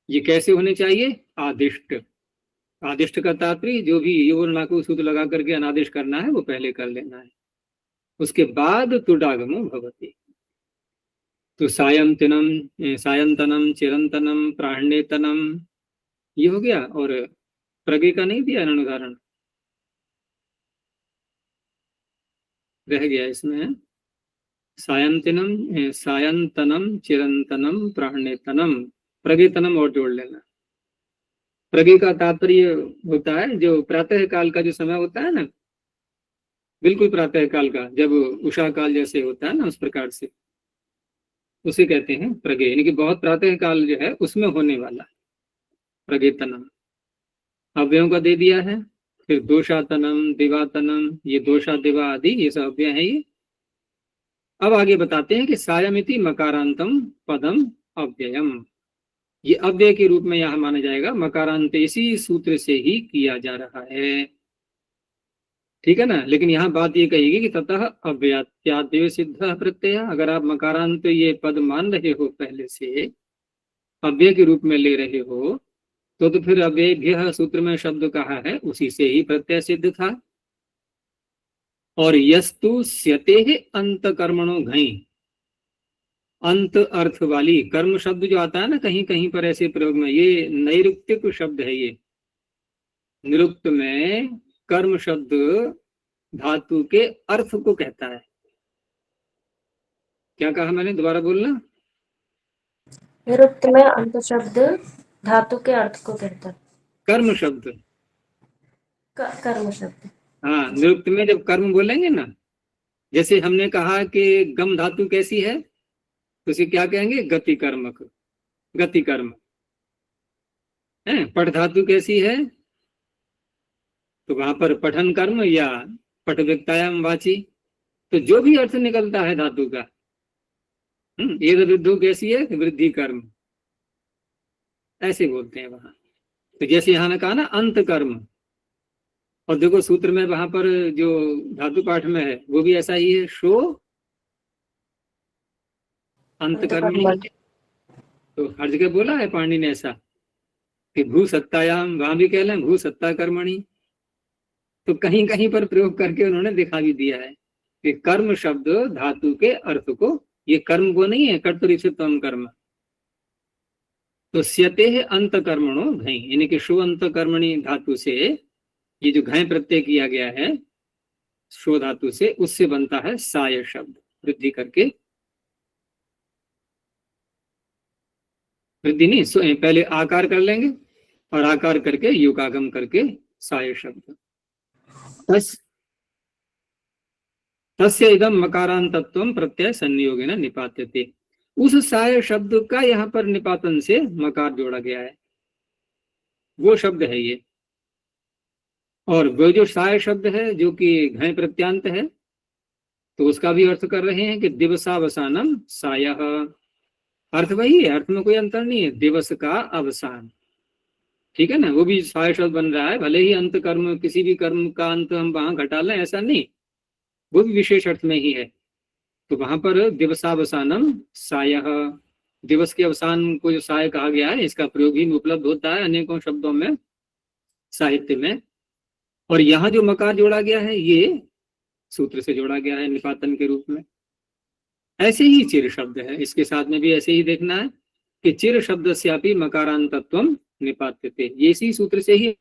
ये कैसे होने चाहिए? आदिष्ट। आदिष्ट का तात्पर्य जो भी युगल नाको सूत्र लगा करके अनादेश करना है वो पहले कर लेना है, उसके बाद तुडागमो भवति। तो सायंतनम, सायंतनम, चिरंतनम, प्राण्यतनम ये हो गया। और प्रगे का नहीं दिया उदाहरण, रह गया इसमें। सायंतनम, सायंतनम, चिरंतनम, प्राण्यतनम, प्रगेतनम और जोड़ लेना। प्रगे का तात्पर्य होता है जो प्रातः काल का जो समय होता है ना, बिल्कुल प्रातः काल का, जब उषा काल जैसे होता है ना, उस प्रकार से उसे कहते हैं प्रगे, यानी कि बहुत प्रातः काल जो है उसमें होने वाला प्रगेतनम। अव्ययों का दे दिया है, फिर दोषातनम, दिवातनम, ये दोषा दिवा आदि ये सब अव्यय है ये। अब आगे बताते हैं कि सायमिति मकारांतम पदम अव्ययम, ये अव्यय के रूप में यहां माना जाएगा, मकारांत इसी सूत्र से ही किया जा रहा है, ठीक है ना। लेकिन यहाँ बात ये कहेगी कि ततः अव्ययात्यादेव सिद्ध प्रत्यय, अगर आप मकारांत ये पद मान रहे हो, पहले से अव्यय के रूप में ले रहे हो, तो फिर अव्ययभ्यः सूत्र में शब्द कहा है उसी से ही प्रत्यय सिद्ध था। और यस्तु स्यते अंत कर्मणो घई, अंत अर्थ वाली कर्म शब्द जो आता है ना कहीं कहीं पर ऐसे प्रयोग में, ये नैरुक्तिक शब्द है। ये निरुक्त में कर्म शब्द धातु के अर्थ को कहता है। क्या कहा मैंने, दोबारा बोलना। निरुक्त में अंत शब्द धातु के अर्थ को कहता है। कर्म शब्द, कर्म शब्द, हाँ, निरुक्त में जब कर्म बोलेंगे ना, जैसे हमने कहा कि गम धातु कैसी है, तो उसे क्या कहेंगे? गति कर्मक, गति कर्म है। पठ धातु कैसी है, तो वहां पर पठन कर्म या पठ व्यक्तायाम वाची, तो जो भी अर्थ निकलता है धातु का, ये वृद्धु कैसी है? वृद्धि कर्म, ऐसे बोलते हैं वहां। तो जैसे यहाँ ने कहा ना अंत कर्म, और देखो सूत्र में वहां पर जो धातु पाठ में है वो भी ऐसा ही है, शो अंत कर्म। तो हर जगह बोला है पाणिनि ने ऐसा कि भू सत्तायाम, वहां भी कह लें भू सत्ता कर्मणि। तो कहीं कहीं पर प्रयोग करके उन्होंने दिखा भी दिया है कि कर्म शब्द धातु के अर्थ को, ये कर्म को नहीं है कर्तरित्वम कर्म, तो स्यते है अंत कर्मणो घई, यानी कि शो अंत कर्मणि धातु से ये जो घय प्रत्यय किया गया है शो धातु से, उससे बनता है साय शब्द, वृद्धि करके, वृद्धि नहीं, पहले आकार कर लेंगे और आकार करके युगागम करके साय शब्द। तस्य इदम मकारांतत्वम प्रत्यय संयोगेन निपात्यते, उस साय शब्द का यहाँ पर निपातन से मकार जोड़ा गया है, वो शब्द है ये। और वो जो साय शब्द है जो कि घय प्रत्यांत है, तो उसका भी अर्थ कर रहे हैं कि दिवसावसानम सायः, अर्थ वही है, अर्थ में कोई अंतर नहीं है, दिवस का अवसान, ठीक है ना। वो भी साय शब्द बन रहा है, भले ही अंत कर्म, किसी भी कर्म का अंत हम वहां घटा लें ऐसा नहीं, वो भी विशेष अर्थ में ही है। तो वहां पर दिवसावसानम सायः, दिवस के अवसान को जो साय कहा गया है, इसका प्रयोग भी उपलब्ध होता है अनेकों शब्दों में साहित्य में। और यहाँ जो मकार जोड़ा गया है ये सूत्र से जोड़ा गया है निपातन के रूप में। ऐसे ही चिर शब्द है, इसके साथ में भी ऐसे ही देखना है कि चिर शब्द स्यापी मकारांतत्वम निपात्यते, ये इसी सूत्र से ही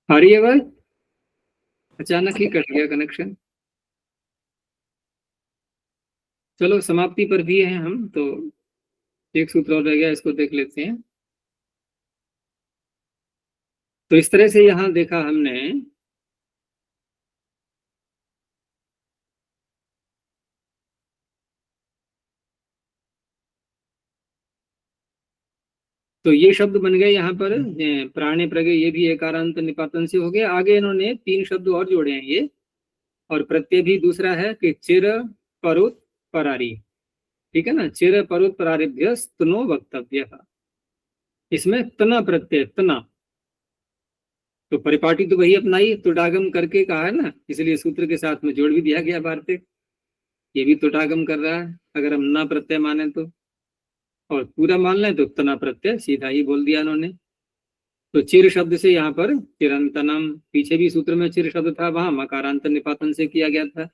आ रही है आवाज, अचानक ही कट गया कनेक्शन। चलो समाप्ति पर भी हैं हम, तो एक सूत्र और रह गया, इसको देख लेते हैं। तो इस तरह से यहां देखा हमने तो ये शब्द बन गए यहाँ पर प्राणे प्रगे, ये भी एकारांत निपातन से हो गया। आगे इन्होंने 3 शब्द और जोड़े हैं ये, और प्रत्यय भी दूसरा है कि चिर परुत परारी, ठीक है ना। चिर परुत परारिभ्य स्तनो वक्तव्य, इसमें तना प्रत्यय, तना तो परिपाटी तो वही अपनाई, तुडागम करके कहा है ना, इसलिए सूत्र के साथ में जोड़ भी दिया गया वार्तिक, ये भी तुडागम कर रहा है अगर हम ना प्रत्यय माने तो, और पूरा मान लें तो तना प्रत्यय सीधा ही बोल दिया उन्होंने। तो चिर शब्द से यहाँ पर चिरंतनम, पीछे भी सूत्र में चिर शब्द था, वहां मकारांत निपातन से किया गया था,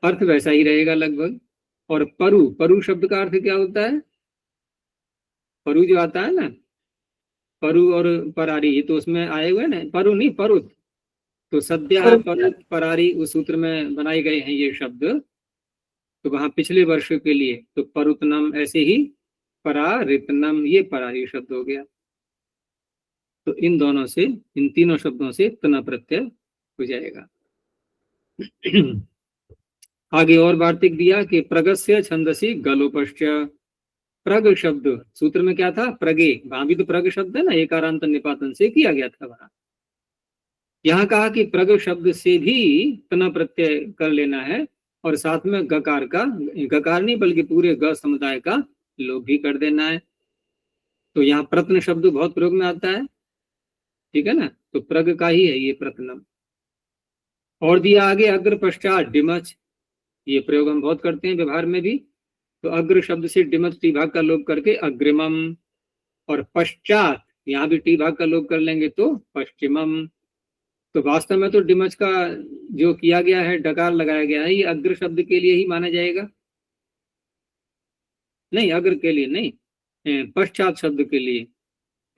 अर्थ वैसा ही रहेगा लगभग। और परु, परु शब्द का अर्थ क्या होता है, परु जो आता है ना, परु और परारी, तो उसमें आए हुए ना, परु नहीं परुत, तो सद्या परुत परारी उस सूत्र में बनाए गए हैं ये शब्द। तो वहां पिछले वर्ष के लिए तो परुतनम, ऐसे ही परारितनम, ये परारी शब्द हो गया। तो इन दोनों से, इन तीनों शब्दों से तना प्रत्यय हो जाएगा। आगे और वार्तिक दिया कि प्रगस्य छंदसी गलोपश्च, प्रग शब्द सूत्र में क्या था, प्रगे, वहां भी तो प्रग शब्द है ना, एकारांत निपातन से किया गया था वहां। यहाँ कहा कि प्रग शब्द से भी तना प्रत्यय कर लेना है, और साथ में गकार का, गकार नहीं बल्कि पूरे ग समुदाय का लोप भी कर देना है। तो यहाँ प्रत्न शब्द बहुत प्रयोग में आता है, ठीक है ना, तो प्रग का ही है ये प्रत्नम। और दिया आगे अग्र पश्चात डिमच, ये प्रयोग हम बहुत करते हैं व्यवहार में भी। तो अग्र शब्द से डिमच टी भाग का लोप करके अग्रिमम, और पश्चात यहाँ भी टी भाग का लोप कर लेंगे तो पश्चिमम। तो वास्तव में तो डिमच का जो किया गया है, डकार लगाया गया है, ये अग्र शब्द के लिए ही माना जाएगा, नहीं अग्र के लिए नहीं, पश्चात शब्द के लिए।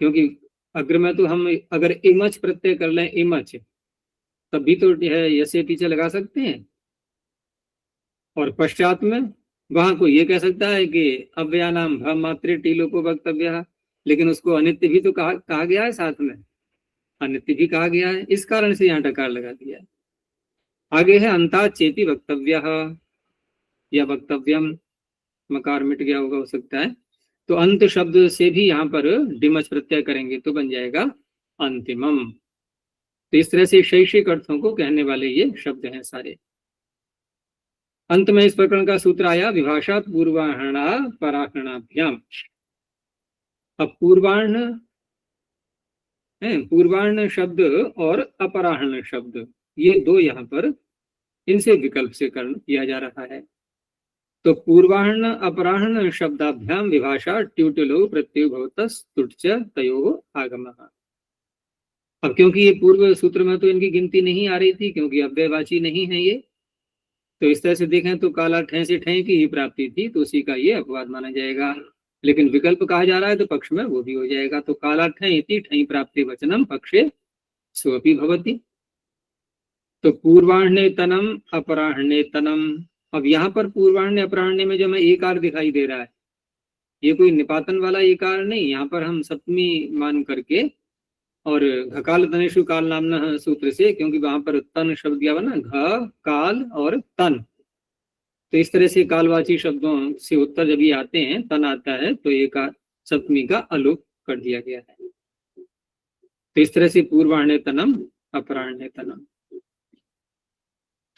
क्योंकि अग्र में तो हम अगर इमच प्रत्यय कर लें, इमच, तब भी तो है यसे पीछे लगा सकते हैं। और पश्चात में वहां को ये कह सकता है कि अव्यया नाम भ मात्रे टीलोपो वक्तव्य, लेकिन उसको अनित्य भी तो कहा गया है, साथ में अनित्य भी कहा गया है, इस कारण से यहाँ टकार लगा दिया है। आगे है अंता चेति वक्तव्य या वक्तव्यम, मकार मिट गया होगा हो सकता है। तो अंत शब्द से भी यहाँ पर डिमच प्रत्यय करेंगे तो बन जाएगा अंतिमम। तो इस तरह से शैक्षिक अर्थों को कहने वाले ये शब्द हैं सारे। अंत में इस प्रकरण का सूत्र आया विभाषा पूर्वाहरणा पराहरणाभ्याम। अब पूर्वाहरण है, पूर्वाहरण शब्द और अपराहरण शब्द, ये दो यहाँ पर इनसे विकल्प से किया जा रहा है। तो पूर्वाहरण अपराहरण शब्दाभ्याम विभाषा ट्यूटलो प्रत्यय भवतस् तुट्च तयो आगमः। अब क्योंकि ये पूर्व सूत्र में तो इनकी गिनती नहीं आ रही थी, क्योंकि अव्ययवाची नहीं है ये, तो इस तरह से देखें तो काला ठै से ठै की ही प्राप्ति थी, तो उसी का ये अपवाद माना जाएगा। लेकिन विकल्प कहा जा रहा है तो पक्ष में वो भी हो जाएगा। तो काला ठै इति ठै प्राप्ति वचनम पक्षे स्वपि भवति। तो पूर्वाह्ने तनम अपराह्ने तनम। अब यहाँ पर पूर्वाह्ने अपराह्ने में जो हमें एकार दिखाई दे रहा है, ये कोई निपातन वाला एकार नहीं, यहाँ पर हम सप्तमी मान करके और घकाल तनेषु काल नामना सूत्र से, क्योंकि वहां पर तन शब्द दिया हुआ ना, घ काल और तन, तो इस तरह से कालवाची शब्दों से उत्तर जब ये आते हैं, तन आता है, तो एक सप्तमी का अलोप कर दिया गया है। तो इस तरह से पूर्वाह्ने तनम अपराह्ने तनम।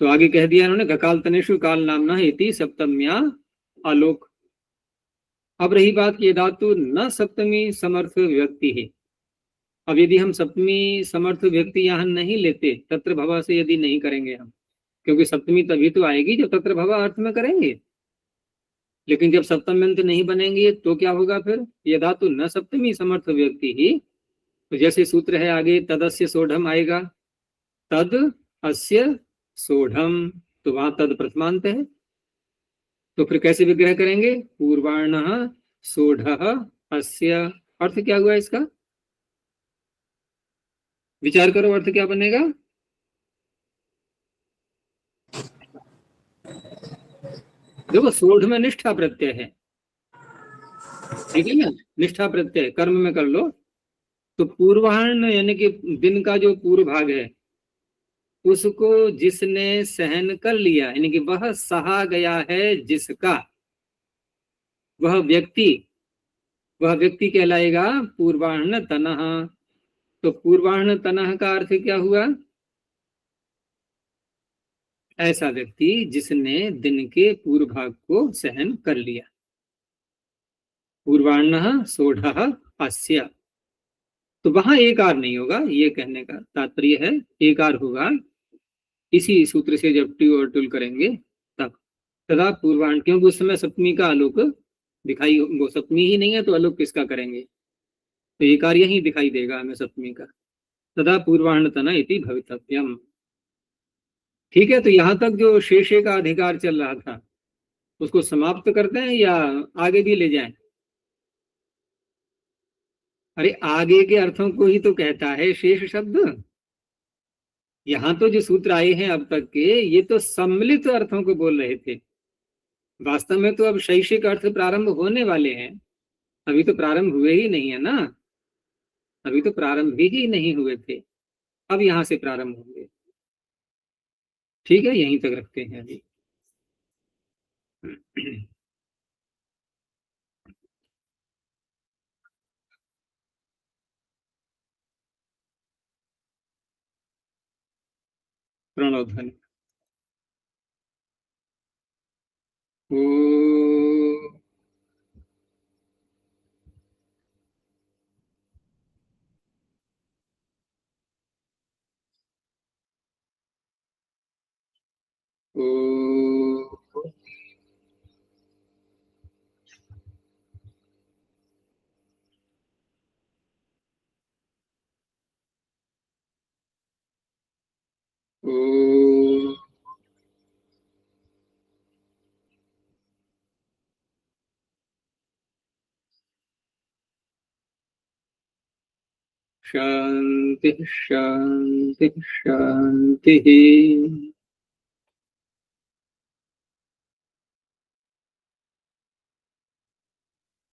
तो आगे कह दिया इन्होंने घकाल तनेषु काल नामना इति सप्तम्या आलोक। अब रही बात कि धातु न सप्तमी समर्थ व्यक्ति है। अब यदि हम सप्तमी समर्थ व्यक्ति यहाँ नहीं लेते, तत्र भवा से यदि नहीं करेंगे हम, क्योंकि सप्तमी तभी तो आएगी जब तत्र भवा अर्थ में करेंगे, लेकिन जब सप्तम अंत नहीं बनेंगे तो क्या होगा फिर, ये धातु न सप्तमी समर्थ व्यक्ति ही। तो जैसे सूत्र है आगे तदस्य सोढ़म आएगा, तद अस्य सोढ़म, तो वहां तद प्रथमांत है, तो फिर कैसे विग्रह करेंगे, पूर्वाण सोढ़ अस्य। अर्थ क्या हुआ इसका, विचार करो, अर्थ क्या बनेगा। देखो सोढ़ में निष्ठा प्रत्यय है, ठीक है ना, निष्ठा प्रत्यय कर्म में कर लो। तो पूर्वाहन यानी कि दिन का जो पूर्व भाग है, उसको जिसने सहन कर लिया, यानी कि वह सहा गया है जिसका, वह व्यक्ति कहलाएगा पूर्वाहन तनः। तो पूर्वाहन तनः का अर्थ क्या हुआ, ऐसा व्यक्ति जिसने दिन के पूर्व भाग को सहन कर लिया। पूर्वाहन सोढ़ अस्य, तो वहां एकार नहीं होगा, ये कहने का तात्पर्य है, एकार होगा इसी सूत्र से जब ट्यू और टुल करेंगे तब। तदा पूर्वाहन, क्योंकि उस समय सप्तमी का आलोक दिखाई, वो सप्तमी ही नहीं है तो आलोक किसका करेंगे, तो एकार यही दिखाई देगा हमें सप्तमी का। तदा पूर्वाहन तना इति भवितव्यम। ठीक है, तो यहां तक जो शेषे का अधिकार चल रहा था उसको समाप्त करते हैं या आगे भी ले जाएं। अरे आगे के अर्थों को ही तो कहता है शेष शब्द। यहाँ तो जो सूत्र आए हैं अब तक के, ये तो सम्मिलित अर्थों को बोल रहे थे। वास्तव में तो अब शैक्षिक अर्थ प्रारंभ होने वाले हैं, अभी तो प्रारंभ हुए ही नहीं है ना, अभी तो प्रारंभ ही नहीं हुए थे, अब यहाँ से प्रारंभ होंगे। ठीक है, यहीं तक रखते हैं अभी। प्रणव ध्वनि। ओ शांति शांति शांति।